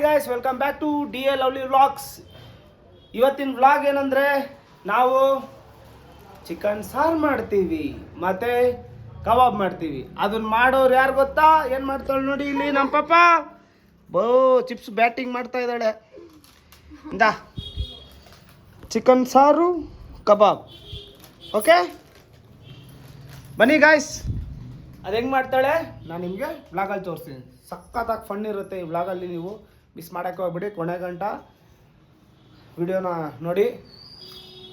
Guys, welcome back to DA lovely vlogs. ಇವತ್ತಿನ vlog ಏನಂದರೆ ನಾವು ಚಿಕನ್ ಸಾರು ಮಾಡ್ತೀವಿ ಮತ್ತು ಕಬಾಬ್ ಮಾಡ್ತೀವಿ. ಅದನ್ನ ಮಾಡೋರು ಯಾರು ಗೊತ್ತಾ? ಏನು ಮಾಡ್ತಾಳೆ ನೋಡಿ ಇಲ್ಲಿ ನಮ್ಮ ಪಾಪ ಚಿಪ್ಸ್ ಬ್ಯಾಟಿಂಗ್ ಮಾಡ್ತಾ ಇದ್ದಾಳೆ. ಇಂದ ಚಿಕನ್ ಸಾರು ಕಬಾಬ್. ಓಕೆ ಬನ್ನಿ ಗಾಯ್ಸ್, ಅದು ಹೆಂಗೆ ಮಾಡ್ತಾಳೆ ನಾನು ನಿಮಗೆ ವ್ಲಾಗಲ್ಲಿ ತೋರಿಸ್ತೀನಿ. ಸಖತ್ತಾಗಿ ಫನ್ ಇರುತ್ತೆ ಈ ವ್ಲಾಗಲ್ಲಿ, ನೀವು ಮಿಸ್ ಮಾಡೋಕ್ಕೆ ಹೋಗ್ಬಿಡಿ. ಕೊನೆ ಗಂಟ ವಿಡಿಯೋನ ನೋಡಿ.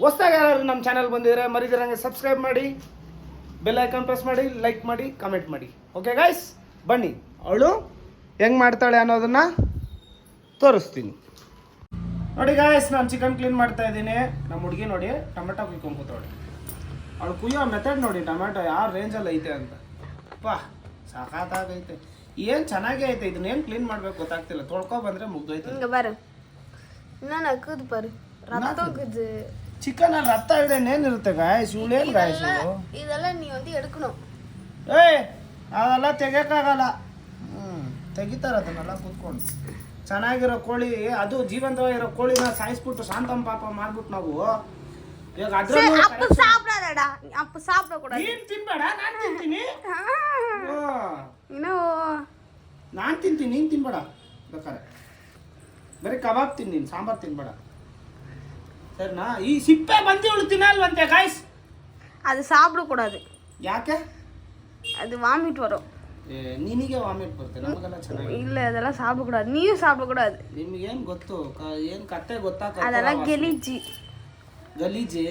ಹೊಸ್ದಾಗಿ ಯಾರು ನಮ್ಮ ಚಾನಲ್ ಬಂದಿದ್ರೆ ಮರಿದಿರಂಗೆ ಸಬ್ಸ್ಕ್ರೈಬ್ ಮಾಡಿ, ಬೆಲ್ ಐಕಾನ್ ಪ್ರೆಸ್ ಮಾಡಿ, ಲೈಕ್ ಮಾಡಿ, ಕಮೆಂಟ್ ಮಾಡಿ. ಓಕೆ ಗೈಸ್, ಬನ್ನಿ ಅವಳು ಹೆಂಗೆ ಮಾಡ್ತಾಳೆ ಅನ್ನೋದನ್ನು ತೋರಿಸ್ತೀನಿ. ನೋಡಿ ಗಾಯ್ಸ್, ನಾನು ಚಿಕನ್ ಕ್ಲೀನ್ ಮಾಡ್ತಾ ಇದ್ದೀನಿ. ನಮ್ಮ ಹುಡುಗಿ ನೋಡಿ ಟೊಮೆಟೊ ಕುಯ್ಕೊಂಡು ಕೂತವಳೆ. ಅವಳು ಕುಯ್ಯೋ ಮೆಥಡ್ ನೋಡಿ, ಟೊಮೆಟೊ ಯಾವ ರೇಂಜಲ್ಲಿ ಐತೆ ಅಂತ. ಪಾ ಸಾಕಾಗೈತೆ, ಏನು ಚೆನ್ನಾಗೇ ಐತೆ. ಇದನ್ನ ಏನು ಕ್ಲೀನ್ ಮಾಡ್ಬೇಕು ಗೊತ್ತಾಗ್ತಿಲ್ಲ. ತೊಳ್ಕೊ ಬಂದ್ರೆ ಮುಗ್ದೋಯ್ತು. ಚಿಕನ್ ಅಲ್ಲಿ ರಕ್ತ ಇದೆ, ಏನಿರುತ್ತೆ ಗಾಯ್ಸ್? ಇವಳೇನು ಗಾಯ್ಸ್ ಇದೆಲ್ಲ ನೀ ಒಂದು ಎಡ್ಕಣು. ಅದೆಲ್ಲ ತೆಗಿಯಕ್ಕಾಗಲ್ಲ. ತೆಗಿತಾರ ಅದನ್ನೆಲ್ಲ ಕೂತ್ಕೊಂಡು. ಚೆನ್ನಾಗಿರೋ ಕೋಳಿ, ಅದು ಜೀವಂತವಾಗಿರೋ ಕೋಳಿನ ಸಾಯಿಸ್ಬಿಟ್ಟು ಶಾಂತಂ ಪಾಪ ಮಾಡ್ಬಿಟ್ಟು ನಾವು ಇವಾಗ ಅದ್ರಲ್ಲೂ ನೀನ್ ತಿನ್ಬೇಡ, ನಾನು ತಿಂತೀನಿ. ನಾನು ತಿಂತೀನಿ, ನೀನು ತಿನ್ಬೇಡ. ಬೇಕಾರೆ ಬರೀ ಕಬಾಬ್ ತಿನ್, ನೀನು ಸಾಂಬಾರು ತಿನ್ಬೇಡ, ಸರಿನಾ? ಈ ಸಿಪ್ಪೆ ಬಂದಿ ಅವಳು ತಿನ್ನಲ್ವಂತೆ ಗಾಯ್ಸ್. ಅದು ಸಾப்பிಡ ಕೊಡೋದು. ಯಾಕೆ? ಅದು ವಾಮಿಟ್ ಬರೋ. ನಿನಗೆ ವಾಮಿಟ್ ಬರುತ್ತೆ, ನಮಗೆಲ್ಲ ಚೆನ್ನಾಗಿ ಇಲ್ಲ. ಅದೆಲ್ಲ ಸಾப்பிಡ ಕೊಡೋದು, ನೀವು ಸಾಪಿಡ ಕೊಡೋದು. ನಿಮ್ಗೇನು ಗೊತ್ತು? ಏನು ಕತ್ತೆ ಗೊತ್ತಾ? ಅದೆಲ್ಲ ಗಲೀಜಿ ಗಲೀಜಿ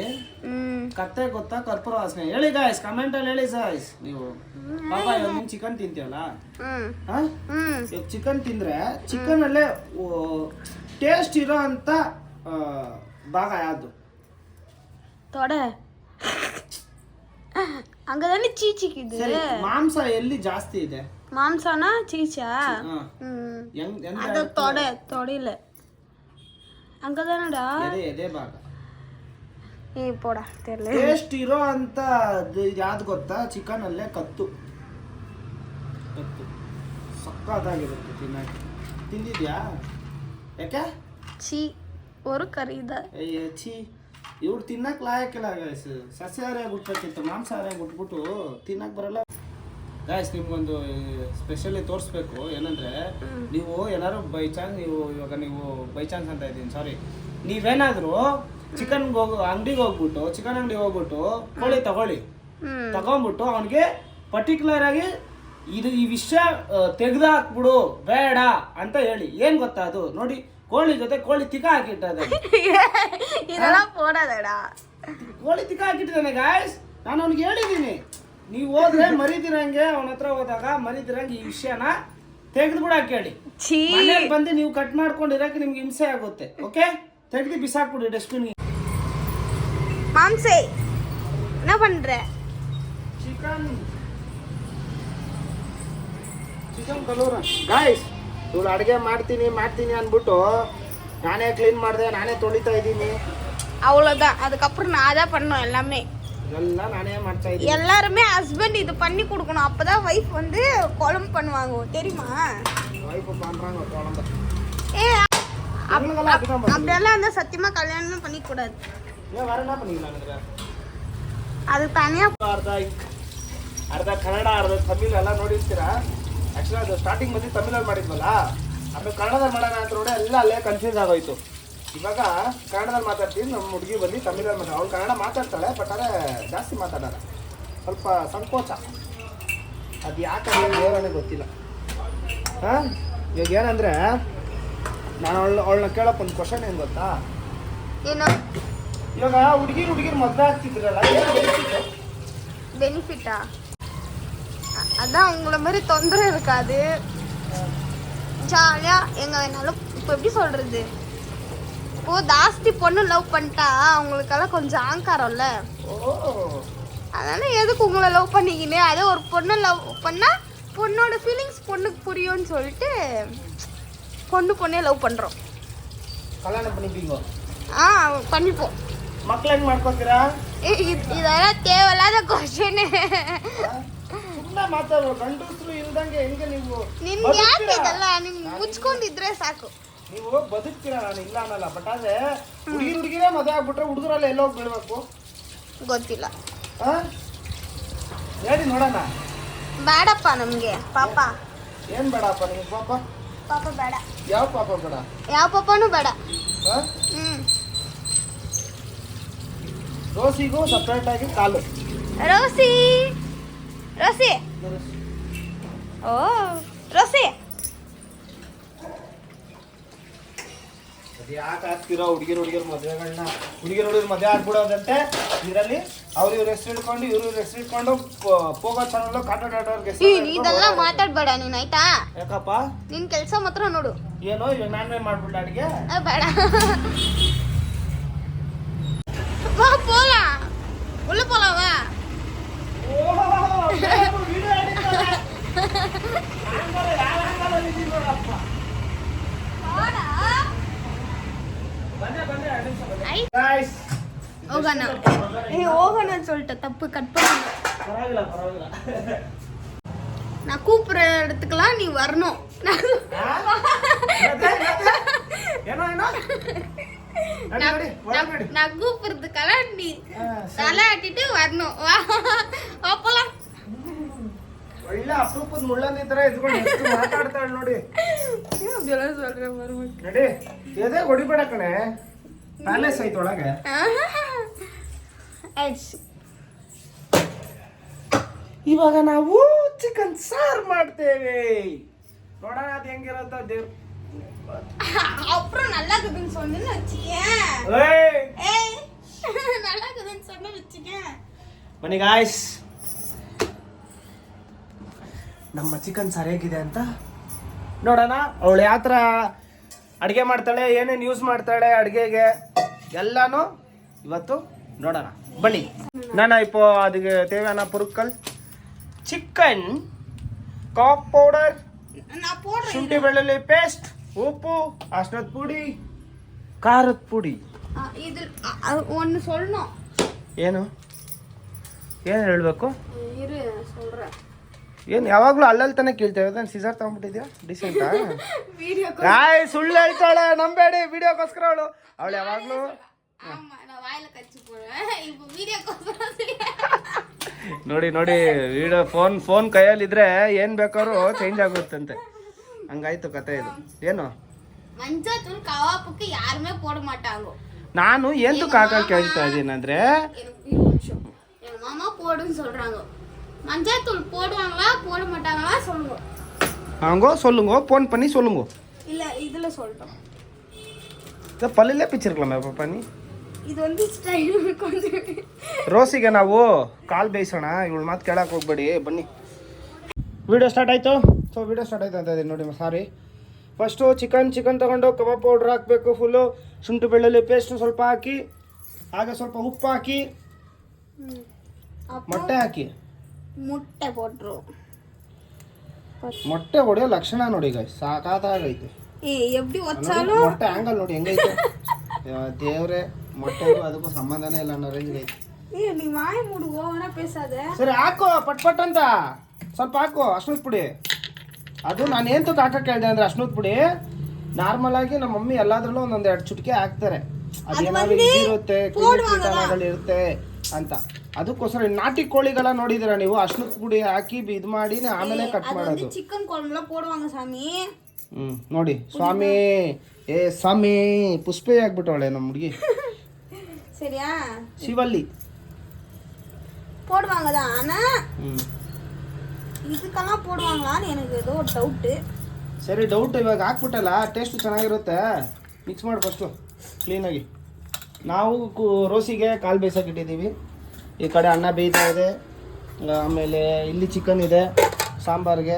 ಕತ್ತೆ ಗೊತ್ತಾ? ಕರ್ಪೂರ ವಾಸನೆ. ಹೇಳಿ ಗಾಯ್ಸ್, ಕಮೆಂಟ್ ಅಲ್ಲಿ ಹೇಳಿ ಗಾಯ್ಸ್. ನೀವು ಪಾಪ ಇವಾಗ ನೀನು ಚಿಕನ್ ತಿಂತೀವಲ್ಲ, ಇವಾಗ ಚಿಕನ್ ತಿಂದ್ರೆ ಚಿಕನ್ ಅಲ್ಲೇ ಟೇಸ್ಟ್ ಇರೋ ಅಂತ ಭಾಗ ಯಾವುದು? ತೊಡೆ. ಹಂಗದಲ್ಲಿ ಚೀಚಿಕ್ಕಿದೆ. ಮಾಂಸ ಎಲ್ಲಿ ಜಾಸ್ತಿ ಇದೆ? ಮಾಂಸನ ಚೀಚಾ? ಅದು ತೊಡೆ, ತೊಡಿಲ್ಲ ಹಂಗದ ಎದೆ ಭಾಗ. ಟೇಸ್ಟ್ ಇರೋ ಅಂತ ಯಾವ್ದು ಗೊತ್ತಾ? ಚಿಕನ್ ಅಲ್ಲೇ ಕತ್ತು ಸಕ್ಕತ್ತಾಗಿರುತ್ತೆ ತಿನ್ನಕ್ಕೆ. ತಿಂದಿದ್ಯಾ? ಯಾಕೆ? ಚೀ ಅವರು ಕರೀದ. ಛೀ, ಇವ್ರು ತಿನ್ನಕ್ ಲಾಯಕ್ಕಿಲ್ಲ ಗಾಯ್ಸ್. ಸಸ್ಯಾಹಾರಿಯಾಗಿ ಹುಟ್ಬೇಕಿತ್ತು, ಮಾಂಸಾಹಾರಿಯಾಗಿ ಹುಟ್ಬಿಟ್ಟು ತಿನ್ನಕ್ ಬರಲ್ಲ ಗಾಯ್ಸ್. ನಿಮ್ಗೊಂದು ಸ್ಪೆಷಲಿ ತೋರಿಸ್ಬೇಕು. ಏನಂದ್ರೆ, ನೀವು ಏನಾದ್ರು ಬೈ ಚಾನ್ಸ್, ನೀವು ಬೈ ಚಾನ್ಸ್ ಅಂತ ಇದ್ದೀನಿ, ಸಾರಿ, ನೀವೇನಾದ್ರು ಚಿಕನ್ ಅಂಗಡಿಗೆ ಹೋಗ್ಬಿಟ್ಟು, ಚಿಕನ್ ಅಂಗಡಿಗೆ ಹೋಗ್ಬಿಟ್ಟು ಕೋಳಿ ತಗೊಂಡ್ಬಿಟ್ಟು ಅವನಿಗೆ ಪರ್ಟಿಕ್ಯುಲರ್ ಆಗಿ ಈ ವಿಷಯ ತೆಗ್ದಾಕ್ಬಿಡು ಬೇಡ ಅಂತ ಹೇಳಿ. ಏನ್ ಗೊತ್ತಾ ಅದು? ನೋಡಿ, ಕೋಳಿ ಜೊತೆ ಕೋಳಿ ತಿಕ್ಕ ಹಾಕಿಟ್ಟದ, ಕೋಳಿ ತಿಕ್ಕ ಹಾಕಿಟ್ಟಿದ್ದಾನೆ ಗಾಯ್ಸ್. ನಾನು ಅವ್ನಿಗೆ ಹೇಳಿದ್ದೀನಿ, ನೀವು ಹೋದ್ರೆ ಮರಿದಿರಂಗೆ, ಅವನ ಹತ್ರ ಹೋದಾಗ ಮರಿದಿರಂಗೆ ಈ ವಿಷಯನ ತೆಗೆದ್ಬಿಡಾಕ್ ಹೇಳಿ. ಮನೇಲಿ ಬಂದು ನೀವು ಕಟ್ ಮಾಡ್ಕೊಂಡಿರಕ್ಕೆ ನಿಮ್ಗೆ ಹಿಂಸೆ ಆಗುತ್ತೆ. ಓಕೆ, ತೆಗ್ದು ಬಿಸಾಕ್ಬಿಡಿ ಡಸ್ಟ್ಬಿನ್. மாம்சே என்ன பண்ற? ಚಿಕನ್ ಕಲೂರ ಗಾಯ್ಸ್. ಇವಳು ಅಡುಗೆ ಮಾಡ್ತೀನಿ ಅಂದ್ಬಿಟ್ಟು ನಾನೇ ಕ್ಲೀನ್ ಮಾಡಿದೆ, ನಾನೇ ತೊಳಿತಾ ಇದ್ದೀನಿ. அவ்வளோதான். அதுக்கப்புறம் நான் தான் பண்ணோம் எல்லாமே. ಎಲ್ಲ நானே ಮಾಡ್ತಾ ಇದ್ದೀನಿ. எல்லாருமே ஹஸ்பண்ட் இது பண்ணி கொடுக்கணும், அப்பதான் வைஃப் வந்து குழம்பு பண்ணுவாங்க, தெரியுமா? வைஃப் பண்றாங்க குழம்பு. அப்படியெல்லாம் அந்த சத்தியமா கல்யாணம் பண்ணிக்க கூடாது. ஏன் வேற என்ன பண்ணிக்கலாம்? அது தனியா ಅರ್ಧ ಕನ್ನಡ ಅರ್ಧ ತಮಿಳ್ ಎಲ್ಲ ನೋಡಿರ್ತೀರಾ. ಆ್ಯಕ್ಚುಲಿ ಅದು ಸ್ಟಾರ್ಟಿಂಗ್ ಬಂದು ತಮಿಳಲ್ಲಿ ಮಾಡಿದ್ವಲ್ಲ, ಅದು ಕನ್ನಡದಲ್ಲಿ ಮಾಡೋಣ ಅಂತ ನೋಡಿ ಎಲ್ಲ ಅಲ್ಲೇ ಕನ್ಫ್ಯೂಸ್ ಆಗೋಯ್ತು. ಇವಾಗ ಕನ್ನಡದಲ್ಲಿ ಮಾತಾಡ್ತೀನಿ, ನಮ್ಮ ಹುಡುಗಿ ಬಂದು ತಮಿಳಲ್ಲಿ ಮಾತಾಡ. ಅವಳು ಕನ್ನಡ ಮಾತಾಡ್ತಾಳೆ, ಬಟ್ ಆದರೆ ಜಾಸ್ತಿ ಮಾತಾಡೋಣ, ಸ್ವಲ್ಪ ಸಂಕೋಚ. ಅದು ಯಾಕೆ ಏನೋ ಗೊತ್ತಿಲ್ಲ. ಹಾಂ, ಇವಾಗ ಏನಂದರೆ, ನಾನು ಅವಳನ್ನ ಕೇಳೋಕೆ ಒಂದು ಕ್ವಶನ್ ಏನು ಗೊತ್ತಾ? ಏನು? ಇವಾಗ ಹುಡುಗಿರು ಮದುವೆ ಆಗ್ತಿದ್ರಲ್ಲ, பெனிஃபிட்டா? அதான் உங்களை மாதிரி தொந்தரவு இருக்காது, ஜாலியா எங்க வேணாலும். இப்போ எப்படி சொல்றது, இப்போ ஜாஸ்தி பொண்ணு லவ் பண்ணிட்டா அவங்களுக்கெல்லாம் கொஞ்சம் ஆங்காரம்ல. அதனால எதுக்கு உங்களை லவ் பண்ணிக்கினே, அதே ஒரு பொண்ணை லவ் பண்ணா பொண்ணோட ஃபீலிங்ஸ் பொண்ணுக்கு புரியும்னு சொல்லிட்டு பொண்ணே லவ் பண்றோம். கல்யாணம் பண்ணிப்பீங்க? பண்ணிப்போம். ಮಕ್ಳು ಹೆಂಗ್ ಮಾಡ್ಕೊತೀರಾ? ಇದೆಲ್ಲ ಕೇವಲಾದ ಕ್ವಶನ್. ಮಾತಾಡೋ ಗಂಡಸರು ಇಲ್ದಂಗೆ ಹೆಂಗೆ ನೀವು? ನಿಮ್ಗೆ ಯಾಕೆ ಇದೆಲ್ಲ? ನಿಮ್ಗೆ ಮುಚ್ಕೊಂಡಿದ್ರೆ ಸಾಕು. ನೀವು ಬದುಕ್ತೀರಾ, ನಾನು ಇಲ್ಲ ಅನ್ನಲ್ಲ. ಬಟ್ ಆದ್ರೆ ಹುಡುಗಿರೇ ಮದುವೆ ಆಗ್ಬಿಟ್ರೆ ಹುಡುಗರೆಲ್ಲ ಎಲ್ಲೋಗಿ ಬೀಳ್ಬೇಕು ಗೊತ್ತಿಲ್ಲ. ಹೇಳಿ ನೋಡೋಣ. ಬೇಡಪ್ಪ ನಮ್ಗೆ ಪಾಪ. ಏನ್ ಬೇಡಪ್ಪ ನಿಮ್ಗೆ ಪಾಪ? ಪಾಪ ಬೇಡ. ಯಾವ ಪಾಪ ಬೇಡ? ಯಾವ ಪಾಪನೂ ಬೇಡ. ರೋಸಿಗೂ ಸಪ್ರೇಟ್ ಆಗಿ ಕಾಲು. ರೋಸಿ ರೋಸಿ ಓ ರೋಸಿ ಯಾಕೆ ಆಗ್ತಿರೋ ಹುಡುಗಿರು ಮದುವೆಗಳನ್ನ? ಹುಡುಗಿರು ಮದುವೆ ಆಗ್ಬಿಡೋದಂತೆ ಇದರಲ್ಲಿ. ಇವ್ರ ಹೆಸರು ಇಟ್ಕೊಂಡು ಇವ್ರ ಹೆಸರು ಇಟ್ಕೊಂಡು ಪೋಗೋ ಚಾನಲ್ ಕಾಂಟ್ರಾಕ್ಟರ್ಗೆ ಇದೆಲ್ಲ ಮಾತಾಡ್ಬೇಡ ನೀನ್ ಆಯ್ತಾ? ಯಾಕಪ್ಪ? ನಿನ್ ಕೆಲ್ಸ ಮಾತ್ರ ನೋಡು. ಏನೋ ಇವಾಗ ನಾನೇ ಮಾಡ್ಬಿಡ್ಲ ಅಡಿಗೆ? ಬೇಡ. வா போலாம். உள்ள போலாம் வா. ಹೋಗೋಣ. ಹೋಗೋಣ சொல்லிட்ட தப்பு கட் பண்ணு. பரவாயில்லை. நான் கூப்பிடுற இடத்துக்குலாம் நீ வரணும். நான் கூப்பிடுறதுக்கெல்லாம் நீ தலையாட்டிட்டு வரணும். போலாம். ಒಳ್ಳೆ ಅಪರೂಪದ ಮುಳ್ಳಂದಿ ತರ ಎದ್ಕೊಂಡು ಎಷ್ಟು ಮಾತಾಡ್ತಾಳೆ ನೋಡಿ. ನಡಿ ಎದೆ ಹೊಡಿಬೇಡ ಕಣೆ. ಪ್ಯಾಲೇಸ್ ಐತೆ ಒಳಗೆ. ಇವಾಗ ನಾವು ಚಿಕನ್ ಸಾರು ಮಾಡ್ತೇವೆ. ನೋಡೋಣ ಅದು ಹೆಂಗಿರತ್ತ ದೇವ್ರು. அப்புறம் நல்லா இருக்குதுன்னு சொன்னேன்னு வச்சுக்கேன். நல்லா இருக்குதுன்னு சொன்ன வச்சுக்கேன். ಬನ್ನಿ ಗಾಯ್ಸ್, ನಮ್ಮ ಚಿಕನ್ ಸಾರು ಹೇಗಿದೆ ಅಂತ ನೋಡೋಣ. ಅವಳು ಯಾವ ಥರ ಅಡುಗೆ ಮಾಡ್ತಾಳೆ, ಏನೇನು ಯೂಸ್ ಮಾಡ್ತಾಳೆ ಅಡುಗೆಗೆ ಎಲ್ಲಾನು ಇವತ್ತು ನೋಡೋಣ. ಬನ್ನಿ. ನಾನು இப்போ அதுக்கு தேவையான பொருட்கள் ಚಿಕನ್, ಕಾಕ್ ಪೌಡರ್, ಶುಂಠಿ ಬೆಳ್ಳುಳ್ಳಿ ಪೇಸ್ಟ್, ಉಪ್ಪು, ಅರ್ಶಿನದ ಪುಡಿ, ಖಾರದ ಪುಡಿ. ಇದು ಒಂದು சொல்லணும். ಏನು ಹೇಳಬೇಕು? ಇರು சொல்றேன். ಏನು ಯಾವಾಗಲೂ ಅಲ್ಲಲ್ಲಿ ತಾನೇ ಕೇಳ್ತೇವೆ. ನಾನು ಸಿಸರ್ ತಗೊಂಡ್ಬಿಟ್ಟಿದ್ಯಾ? ಡಿಸೆಂಟಾ? ಸುಳ್ಳು ಹೇಳ್ತಾಳೆ, ನಂಬೇಡಿ. ವಿಡಿಯೋಗೋಸ್ಕರ ಅವಳು ಯಾವಾಗಲೂ ನೋಡಿ ವಿಡಿಯೋ ಫೋನ್ ಕೈಯಲ್ಲಿದ್ರೆ ಏನು ಬೇಕಾದ್ರೂ ಚೇಂಜ್ ಆಗುತ್ತಂತೆ. ಹಂಗಾಯ್ತು ಕತೆ ಇದು. ಏನು மஞ்சத்தூள் கவாப்புக்கு யாருமே போட மாட்டாங்க. ನಾನು ಏನು ಕಾಕ ಕೇಳ್ತಾ ಇದ್ದೀನಂದ್ರೆ எங்க மாமா போடுன்னு சொல்றாங்க. மஞ்சத்தூள் போடுவாங்களா போட மாட்டாங்களா சொல்லுங்க. அவங்க சொல்லுங்க, ஃபோன் பண்ணி சொல்லுங்க. இல்ல இதுல சொல்றோம். ಇದು ಪಲ್ಲಿಲೆ ಪಿಚ್ಚಿರ್ಕಲಮ್ಮ ಪಾಪ ನೀ. ಇದು ಒಂದು ಸ್ಟೈಲ್ கொஞ்சம். ರೋಸಿಗೆ ನಾವು ಕಾಲ್ ಬೇಯಿಸೋಣ. ಇವಳು ಮಾತು ಕೇಳಕ್ಕೆ ಹೋಗ್ಬೇಡಿ. ಬನ್ನಿ. ವಿಡಿಯೋ ಸ್ಟಾರ್ಟ್ ಆಯಿತು. ವಿಡಿಯೋ ಸ್ಟಾರ್ಟ್ ಆಯ್ತು ಅಂತ ಇದೆ ನೋಡಿ. ಸಾರಿ. ಫಸ್ಟು ಚಿಕನ್ ತಗೊಂಡು ಕಬಾಬ್ ಪೌಡ್ರ್ ಹಾಕಬೇಕು ಫುಲ್ಲು. ಶುಂಠಿ ಬೆಳ್ಳುಳ್ಳಿ ಪೇಸ್ಟು ಸ್ವಲ್ಪ ಹಾಕಿ, ಹಾಗೆ ಸ್ವಲ್ಪ ಉಪ್ಪು ಹಾಕಿ, ಮೊಟ್ಟೆ ಹಾಕಿ. ಮೊಟ್ಟೆ ಪೌಡ್ರು. ಮೊಟ್ಟೆ ಹೊಡೆಯೋ ಲಕ್ಷಣ ನೋಡಿ ಗಾಯ್ಸ್, ಸಾಕಾಗೈತೆ. ಎಬ್ಡಿ ಒಚ್ಚಾಲು ಮೊಟ್ಟೆ ಆಂಗಲ್ ನೋಡಿ ಹೆಂಗೈತೆ. ದೇವ್ರೆ, ಮೊಟ್ಟೆಗೂ ಅದಕ್ಕೂ ಸಂಬಂಧನೇ ಇಲ್ಲ ಅನ್ನೋ ರೇಂಜ್ ಐತೆ. ನೀ ವಾಯಿ ಮೂಡು ಓವನ ಪೇಸಾದೆ. ಸರಿ ಹಾಕು, ಪಟ್ ಅಂತ ಸ್ವಲ್ಪ ಹಾಕು ಅರ್ಶಿನದ ಪುಡಿ. ಅದು ನಾನು ಏನು ಹಾಕಕ್ಕೆ ಹೇಳಿದೆ ಅಂದರೆ ಅರ್ಶಿನದ ಪುಡಿ ನಾರ್ಮಲ್ ಆಗಿ ನಮ್ಮ ಮಮ್ಮಿ ಎಲ್ಲಾದ್ರಲ್ಲೂ ಒಂದೊಂದು 2 ಚುಟಿಕೆ ಹಾಕ್ತಾರೆ. ಅದೇನಾದ್ರು ಇರುತ್ತೆ, ಇರುತ್ತೆ ಅಂತ. ಅದಕ್ಕೋಸ್ಕರ ನಾಟಿ ಕೋಳಿಗಳ ನೋಡಿದಿರ ನೀವು, ಅರ್ಶಿನದ ಪುಡಿ ಹಾಕಿ ಇದು ಮಾಡಿ ಆಮೇಲೆ ಕಟ್ ಮಾಡೋದು. ಚಿಕನ್ ಕೊಳಂಬಳ போடுவாங்க சாமி. ನೋಡಿ ಸ್ವಾಮಿ, ಸ್ವಾಮಿ ಪುಷ್ಪೆ ಆಗ್ಬಿಟ್ಟವಳೆ ನಮ್ಮ ಹುಡುಗಿ. சரியா? ಶಿವಲ್ಲಿ போடுவாங்க தான். ஆனா ಇದಕ್ಕೆಲ್ಲ போடுவாங்களான்னு எனக்கு ஏதோ ஒரு ಡೌಟ್. ಸರಿ, ಡೌಟ್ ಇವಾಗ ಹಾಕ್ಬಿಟ್ಟಲ್ಲ, ಟೇಸ್ಟು ಚೆನ್ನಾಗಿರುತ್ತೆ. ಮಿಕ್ಸ್ ಮಾಡಿ ಫಸ್ಟು ಕ್ಲೀನಾಗಿ. ನಾವು ರೋಸಿಗೆ ಕಾಲು ಬೇಯಿಸೋಕೆ ಇಟ್ಟಿದ್ದೀವಿ. ಈ ಕಡೆ ಅನ್ನ ಬೇಯ್ತಾ ಇದೆ, ಆಮೇಲೆ ಇಲ್ಲಿ ಚಿಕನ್ ಇದೆ ಸಾಂಬಾರಿಗೆ.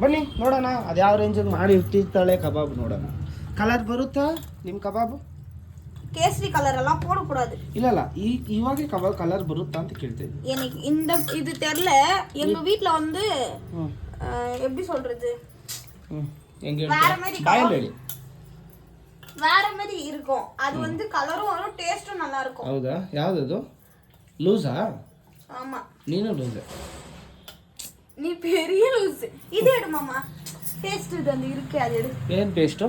ಬನ್ನಿ ನೋಡೋಣ ಅದು ಯಾವ ರೇಂಜಿಗೆ ಮಾಡಿ ಇಟ್ಟಿರ್ತಾಳೆ ಕಬಾಬ್. ನೋಡೋಣ ಕಲರ್ ಬರುತ್ತಾ ನಿಮ್ಮ ಕಬಾಬು? ಕೇಸರಿ ಕಲರ್ ಎಲ್ಲ போடக்கூடாது. இல்ல இவாக கபா கலர் ಬರುತ್ತಾ ಅಂತ ಕೇಳ್ತೇನೆ. எனக்கு இந்த இது தெரியல. எங்க வீட்ல வந்து எப்படி சொல்றது, எங்க வேற மாதிரி பாயலடி வேற மாதிரி இருக்கும். அது வந்து கலரும் வரும், டேஸ்டும் நல்லா இருக்கும். ಹೌದಾ? ಯಾವುದು ಅದು? ಲೂಸಾ? ஆமா, ನೀನು ಲೂಸ್. நீ பெரிய லூஸ். இது எடு மாமா. டேஸ்ட் இது அந்த இருக்கு, அது எடு. ಏನು ಪೇಸ್ಟ್?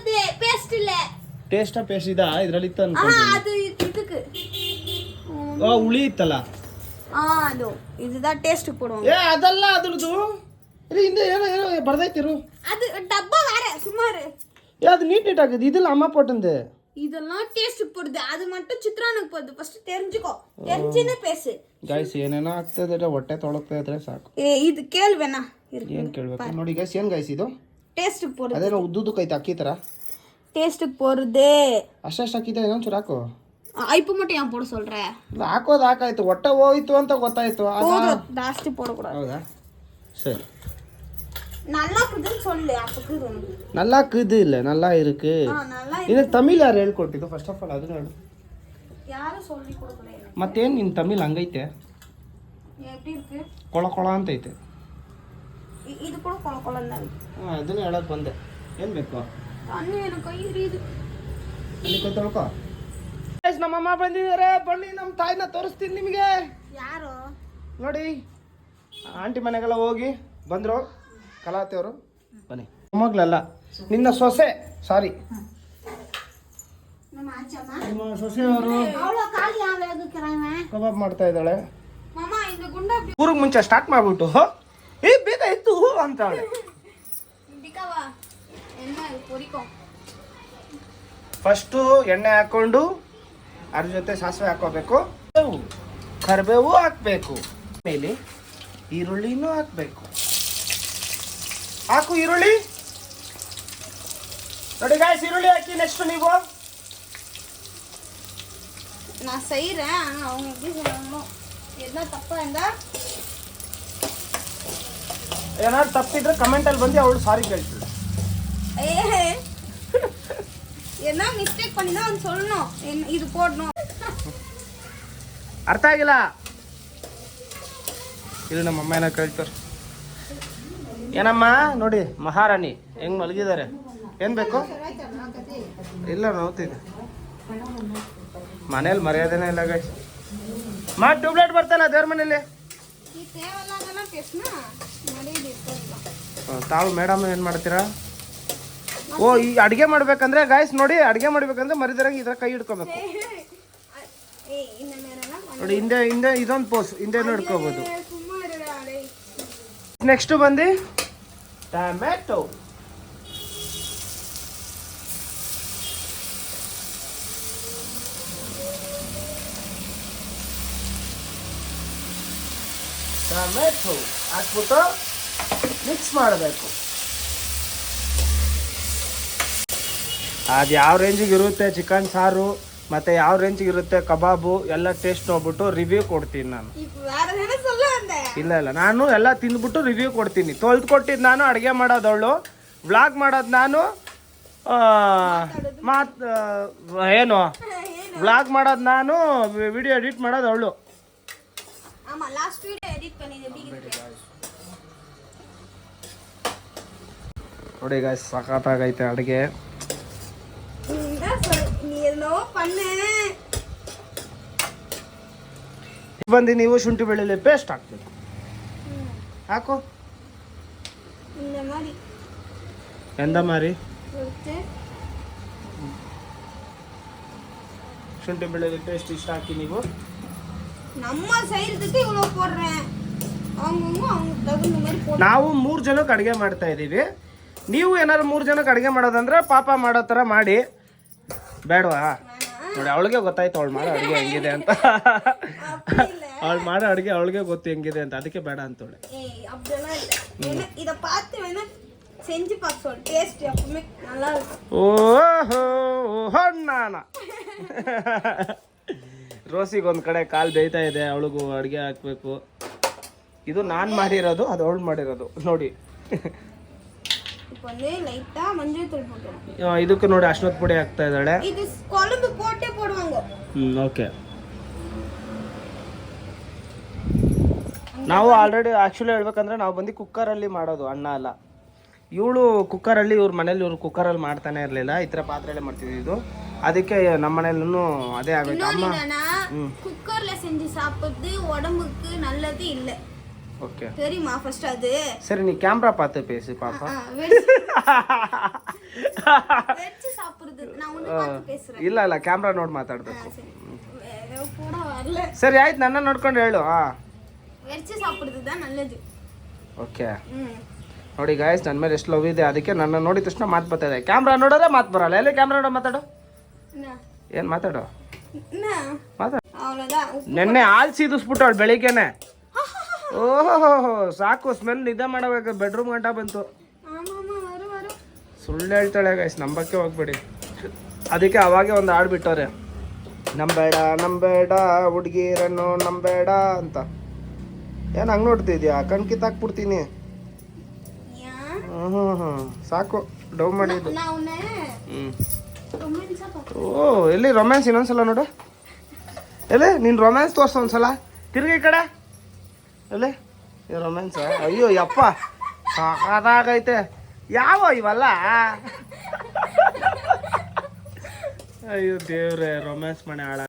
போடுறது பேஸ்ட் இல்ல ಟೇಸ್ಟಾ ಪೇಸ್ಟ್ ಇದಾ ಇದ್ರಲ್ಲಿ ಇತ್ತು ஆ ಅನ್ಕೊಂಡೆ அது இதுக்கு ಓ ಹುಳಿ ಇತ್ತಲ್ಲ ಅದು இதுதான் டேஸ்ட் போடுவாங்க ಏ ಅದಲ್ಲ ಅದ್ರದ್ದು ರೀ ಹಿಂದೆ ಏನೋ ಏನೋ ಬರ್ದೈತಿರು அது டப்பா வேற சுமார் ಏ ಅದು ನೀಟ್ ಆಗಿದೆ ಇದಿಲ್ಲ ಅಮ್ಮ போட்டಂದೆ இதெல்லாம் டேஸ்ட் போடுது அது மட்டும் சித்ரானுக்கு போடுது ஃபர்ஸ்ட் தெரிஞ்சுக்கோ தெரிஞ்சினே பேசு ಗೈಸ್ ಏನೇನೋ ಆಗ್ತದೆ ಹೊಟ್ಟೆ ತೊಳಗ್ತಾ ಇದ್ರೆ ಸಾಕು இது கேள்வேனா இருக்கு ಏನ್ ಕೇಳ್ಬೇಕು ನೋಡಿ ಗೈಸ್ ಏನ್ ಗೈಸ್ ಇದು டேஸ்ட் போடுது ಅದೇನೋ ಉದ್ದುದಕ್ಕೆ ಅಕ್ಕಿ ತರ டேஸ்ட் போடுது ಅಷ್ಟಷ್ಟು ಅಕ್ಕಿದೆ ಇನ್ನೊಂಚೂರು ಹಾಕು இப்போ மட்டும் ஏன் போட சொல்ற ಇಲ್ಲ ಹಾಕೋದು ಹಾಕಾಯ್ತು ಹೊಟ್ಟೆ ಹೋಯ್ತು ಅಂತ ಗೊತ್ತಾಯ್ತು போதும் ஜாஸ்தி போடக்கூடாது ಹೌದಾ ಸರಿ நல்லா இருக்குதுன்னு சொல்லு அப்பக்கு உனக்கு நல்லா இருக்குது ಇಲ್ಲ நல்லா இருக்கு நல்லா ನಿನಗೆ ತಮಿಳ್ ಯಾರು ಹೇಳ್ಕೊಟ್ಟಿದ್ದು ಫಸ್ಟ್ ಆಫ್ ಆಲ್ ಅದನ್ನ ಹೇಳು யாரும் சொல்லி கொடுக்கல எனக்கு ಮತ್ತೇನು ನಿನ್ನ ತಮಿಳ್ ಹಂಗೈತೆ எப்படி இருக்கு ಕೊಳ ಕೊಳ ಅಂತೈತೆ இது கூட கொல கொலன்னு தான் ಹಾಂ ಅದನ್ನ ಹೇಳಕ್ ಬಂದೆ ಏನು ಬೇಕು ಅಣ್ಣ எனக்கு ಕೈ ಹಿಡಿದು ಅಲ್ಲಿ ತೊಳ್ಕೊ ನಮ್ಮಮ್ಮ ಬಂದಿದ್ದಾರೆ ಬನ್ನಿ ನಮ್ಮ ತಾಯಿನ ತೋರಿಸ್ತೀನಿ ನಿಮಗೆ ಯಾರು ನೋಡಿ ಆಂಟಿ ಮನೆಗೆಲ್ಲ ಹೋಗಿ ಬಂದರು ಕಲಾತೆಯವರು ಬನ್ನಿ ಮೊಮ್ಮಗಳಲ್ಲ ನಿನ್ನ ಸೊಸೆ ಸಾರಿ ನಮ್ಮ ಆಚಮ್ಮ ನಿಮ್ಮ ಸೊಸೆಯವರು ಅವಳ ಕಾಲಿ ಯಾವ ಕಿರಾಯ ಕಬಾಬ್ ಮಾಡ್ತಾ ಇದ್ದಾಳೆ ಮಾಮ இந்த ಗುಂಡ ಊರಿಗೆ ಮುಂಚೆ ಸ್ಟಾರ್ಟ್ ಮಾಡ್ಬಿಟ್ಟು ಏ ಬೇಗ ಇತ್ತು ಅಂತಾಳೆ ದಿಕ್ಕವಾ ಎಣ್ಣ ಪೊರಿಕೋ ಫಸ್ಟು ಎಣ್ಣೆ ಹಾಕೊಂಡು ಅದ್ರ ಜೊತೆ ಸಾಸಿವೆ ಹಾಕೋಬೇಕು ಕರಿಬೇವು ಹಾಕಬೇಕು ಮೇಲೆ ಈರುಳ್ಳಿನೂ ಹಾಕಬೇಕು ಹಾಕು ಈರುಳ್ಳಿ ನೋಡಿ ಗಾಯ್ಸ್ ಈರುಳ್ಳಿ ಹಾಕಿ ನೆಕ್ಸ್ಟ್ ನೀವು நான் செய்றேன் ஆனா அவங்க எப்படி சொல்லணும் என்ன தப்பா இருந்தா ಏನಾದ್ರು ತಪ್ಪಿದ್ರೆ ಕಮೆಂಟಲ್ಲಿ ಬಂದು ಅವಳು ಸಾರಿ ಕೇಳ್ತಿಲ್ಲ ஏ என்ன மிஸ்டேக் பண்ணினா அவன் சொல்லணும் இது போடணும் ಅರ್ಥ ಆಗಿಲ್ಲ ಇಲ್ಲಿ ನಮ್ಮ ಅಮ್ಮ ಏನೋ ಕೇಳ್ತಾರೆ ಏನಮ್ಮ ನೋಡಿ ಮಹಾರಾಣಿ ಹೆಂಗ್ ಮಲಗಿದ್ದಾರೆ ಏನ್ ಬೇಕು ಇಲ್ಲ ನೋಡ್ತೀನಿ ಮನೇಲಿ ಮರ್ಯಾದೆನೇ ಇಲ್ಲ ಗೈಸ್ ಟ್ಯೂಬ್ಲೈಟ್ ಬರ್ತಲ್ಲ ದೇವ್ರ ಮನೇಲಿ ಈ ತೇವಲ್ಲಾಗನ ಪೆಸ್ನ ನಡೀಲಿ ತಾವು ಮೇಡಮ್ ಏನ್ ಮಾಡ್ತೀರಾ ಓ ಈ ಅಡಿಗೆ ಮಾಡ್ಬೇಕಂದ್ರೆ ಗಾಯ್ಸ್ ನೋಡಿ ಅಡಿಗೆ ಮಾಡ್ಬೇಕಂದ್ರೆ ಮರಿದಿರಂಗೆ ಇದ್ರ ಕೈ ಹಿಡ್ಕೋಬೇಕು ಏ ಇನ್ನ ಮೇರನ ನೋಡಿ ಹಿಂದೆ ಹಿಂದೆ ಇದೊಂದು ಪೋಸ್ ಹಿಂದೆ ಹಿಡ್ಕೋಬಹುದು ಸುಮಾರು ಅಡೆ ನೆಕ್ಸ್ಟ್ ಬಂದು ಟೊಮ್ಯಾಟೊ ಟೊಮ್ಯಾಟೊ ಹಾಕ್ಬಿಟ್ಟು ಮಿಕ್ಸ್ ಮಾಡಬೇಕು ಅದು ಯಾವ ರೇಂಜಿಗೆ ಇರುತ್ತೆ ಚಿಕನ್ ಸಾರು ಮತ್ತು ಯಾವ ರೇಂಜಿಗೆ ಇರುತ್ತೆ ಕಬಾಬು ಎಲ್ಲ ಟೇಸ್ಟ್ ನೋಡ್ಬಿಟ್ಟು ರಿವ್ಯೂ ಕೊಡ್ತೀನಿ ನಾನು இப்போ வேற என்ன சொல்ல வந்த ಇಲ್ಲ ನಾನು ಎಲ್ಲ ತಿಂದ್ಬಿಟ್ಟು ರಿವ್ಯೂ ಕೊಡ್ತೀನಿ ತೊಳ್ದು ಕೊಟ್ಟಿದ್ದು ನಾನು ಅಡುಗೆ ಮಾಡೋದವಳು ವ್ಲಾಗ್ ಮಾಡೋದು ನಾನು ಏನು ವ್ಲಾಗ್ ಮಾಡೋದು ನಾನು ವಿಡಿಯೋ ಎಡಿಟ್ ಮಾಡೋದು ಅವಳು ஆமா லாஸ்ட் வீடியோ எடிட் பண்ணி எப்படி இருக்கு ನೋಡಿ ಗಾಯ್ಸ್ ಸಖತ್ತಾಗೈತೆ ಅಡುಗೆ நீ என்னோ பண்ணு ಬಂದು ನೀವು ಶುಂಠಿ ಬೆಳ್ಳುಳ್ಳಿ ಪೇಸ್ಟ್ ಹಾಕ್ಬೇಕು ಹಾಕು இந்த மாதிரி ಎಂದ ಮಾರಿ கொடுத்து ಶುಂಠಿ ಬೆಳ್ಳುಳ್ಳಿ ಪೇಸ್ಟ್ ಇಷ್ಟ ಹಾಕಿ ನೀವು நம்ம செய்யறதுக்கு இவ்வளவு போடுறேன் அவங்க தகுந்த மாதிரி போடு ನಾವು 3 ಜನಕ್ಕೆ ಅಡುಗೆ ಮಾಡ್ತಾ ಇದ್ದೀವಿ ನೀವು ಏನಾದ್ರು 3 ಜನಕ್ಕೆ ಅಡುಗೆ ಮಾಡೋದಂದ್ರೆ ಪಾಪ ಮಾಡೋ ಥರ ಮಾಡಿ ಬೇಡವಾ ನೋಡಿ ಅವಳಿಗೆ ಗೊತ್ತಾಯ್ತು ಅವಳು ಮಾಡೋ ಅಡುಗೆ ಹೆಂಗಿದೆ ಅಂತ ಅವಳು ಮಾಡೋ ಅಡುಗೆ ಅವಳಿಗೆ ಗೊತ್ತು ಹೆಂಗಿದೆ ಅಂತ ಅದಕ್ಕೆ ಬೇಡ ಅಂತವಳೆ ஏய் அப்படிலாம் இல்ல இத பார்த்து வேணா செஞ்சு பார்க்க சொல்லு டேஸ்ட் எப்பவுமே நல்லா இருக்கும் ಓಹೋ ಹೊಣ್ಣಾನ ರೋಸಿಗೆ ಒಂದು ಕಡೆ ಕಾಲು ಬೇಯ್ತಾ ಇದೆ ಅವಳಿಗೂ ಅಡುಗೆ ಹಾಕಬೇಕು ಇದು ನಾನು ಮಾಡಿರೋದು ಅದು ಅವಳು ಮಾಡಿರೋದು ನೋಡಿ இப்போ வந்து லைட்டா மஞ்சள் தூள் போட்டுறோம் ಇದಕ್ಕೆ ನೋಡಿ ಅಶ್ವತ್ ಪುಡಿ ಹಾಕ್ತಾ ಇದ್ದಾಳೆ இது குழம்பு போட்டே போடுவாங்க ಓಕೆ ನಾವು ಆಲ್ರೆಡಿ ಆ್ಯಕ್ಚುಲಿ ಹೇಳ್ಬೇಕಂದ್ರೆ ನಾವು ಬಂದು ಕುಕ್ಕರಲ್ಲಿ ಮಾಡೋದು ಅನ್ನ ಅಲ್ಲ ಇವಳು ಕುಕ್ಕರಲ್ಲಿ ಇವ್ರ ಮನೇಲಿ ಇವ್ರು ಕುಕ್ಕರಲ್ಲಿ ಮಾಡ್ತಾನೆ ಇರಲಿಲ್ಲ ಈ ಥರ ಪಾತ್ರೆಯಲ್ಲೇ ಮಾಡ್ತಿದ್ವಿ ಇದು ಅದಕ್ಕೆ ನಮ್ಮ ಮನೇಲೂ ಅದೇ ಆಗೋಯ್ತು ಅಮ್ಮ குக்கர்ல செஞ்சு சாப்பிடுறது உடம்புக்கு நல்லது இல்ல ஓகே தெரியுமா ஃபர்ஸ்ட் அது சரி நீ கேமரா பார்த்து பேசு பாப்பா வெச்சு சாப்பிடுறது நான் உன்னை பார்த்து பேசுறேன் ಇಲ್ಲ ಇಲ್ಲ ಕ್ಯಾಮ್ರಾ ನೋಡಿ ಮಾತಾಡ್ಬೇಕು. கூட வரல ಸರಿ ಆಯ್ತು, ನನ್ನ ನೋಡ್ಕೊಂಡು ಹೇಳು. வெச்சு சாப்பிடுறது தான் நல்லது. ಓಕೆ ನೋಡಿ ಗಾಯ್ಸ್, ನನ್ನ ಮೇಲೆ ಎಷ್ಟು ಲವ್ ಇದೆ, ಅದಕ್ಕೆ ನನ್ನ ನೋಡಿದ ತಕ್ಷಣ ಮಾತು ಬರ್ತಾ ಇದೆ. ಕ್ಯಾಮ್ರಾ ನೋಡಿದ್ರೆ ಮಾತು ಬರಲ್ಲ. ಎಲ್ಲಿ ಕ್ಯಾಮ್ರಾ ನೋಡೋ ಮಾತಾಡು. ಏನು ಮಾತಾಡು ಮಾತಾಡು. ನೆನ್ನೆ ಹಾಲು ಸೀದಿಸ್ಬಿಟ್ಟು ಅವಳು ಬೆಳಿಗ್ಗೆನೆ. ಓಹೋ ಸಾಕು, ಸ್ಮೆಲ್ ನಿದ್ದೆ ಮಾಡಬೇಕು. ಬೆಡ್ರೂಮ್ ಗಂಟ ಬಂತು. ಸುಳ್ಳು ಹೇಳ್ತಾಳೆ ಗೈಸ್, ನಂಬಕ್ಕೆ ಹೋಗ್ಬೇಡಿ. ಅದಕ್ಕೆ ಅವಾಗೆ ಒಂದು ಹಾಡು ಬಿಟ್ಟವ್ರೆ, ನಂಬೇಡ ನಂಬೇಡ ಹುಡುಗಿರನ್ನು ನಂಬೇಡ ಅಂತ. ಏನು ಹಂಗೆ ನೋಡ್ತಿದ್ಯಾ? ಕಣ್ ಕಿತ್ತಾಕ್ಬಿಡ್ತೀನಿ. ಹ್ಞೂ ಸಾಕು, ಡೌ ಮಾಡಿದ್ದು. ಓ ಎಲ್ಲಿ ರೊಮ್ಯಾನ್ಸ್? ಇನ್ನೊಂದ್ಸಲ ನೋಡು. ಎಲ್ಲಿ ನೀನು ರೊಮ್ಯಾನ್ಸ್ ತೋರ್ಸು ಒಂದ್ಸಲ. ತಿರುಗಿ ಈ ಕಡೆ. ಎಲ್ಲಿ ರೊಮ್ಯಾನ್ಸ? ಅಯ್ಯೋ ಯಪ್ಪ, ಸಾಕಾಗೈತೆ. ಯಾವ ಇವೆಲ್ಲ? ಅಯ್ಯೋ ದೇವ್ರೆ, ರೊಮ್ಯಾನ್ಸ್ ಮನೆ ಹಾಳ.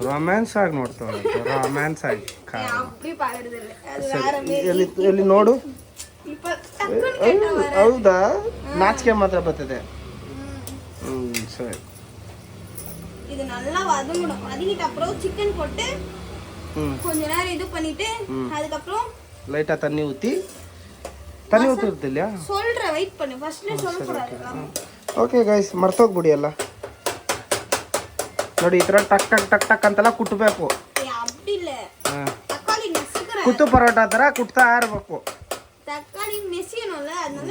ರೊಮ್ಯಾನ್ಸ್ ಆಗಿ ನೋಡ್ತಾಳೆ, ರೊಮ್ಯಾನ್ಸ್ ಆಗಿ. ಎಲ್ಲಿ ನೋಡು. ಹೌದಾ? ನಾಚಿಕೆ ಮಾತ್ರ ಬರ್ತದೆ. சரி, இது நல்லா வதங்கணும். வதங்கிட்ட அப்புறம் சிக்கன் போட்டு கொஞ்ச நேரம் இது பண்ணிட்டு அதுக்கு அப்புறம் லைட்டா தண்ணி ஊத்தி. தண்ணி ஊத்துறது இல்லையா? சொல்றேன், வெயிட் பண்ணு. ஃபர்ஸ்ட்ல சொல்ல கூடாது. ಓಕೆ ಗೈಸ್, ಮರ್ತೋಗ್ಬಿಡಿ ಎಲ್ಲ. ನೋಡಿ ಈ ತರ ಟಕ್ ಟಕ್ ಟಕ್ ಟಕ್ ಅಂತೆಲ್ಲ ಕುಟ್ಟಬೇಕು. அப்படி இல்ல, தக்காளி நசுக்குற ಕುತ್ತು ಪರೋಟ ತರ ಕುಟ್ತಾ ಇರಬೇಕು. தக்காளி மெசியணும்ல, அதனால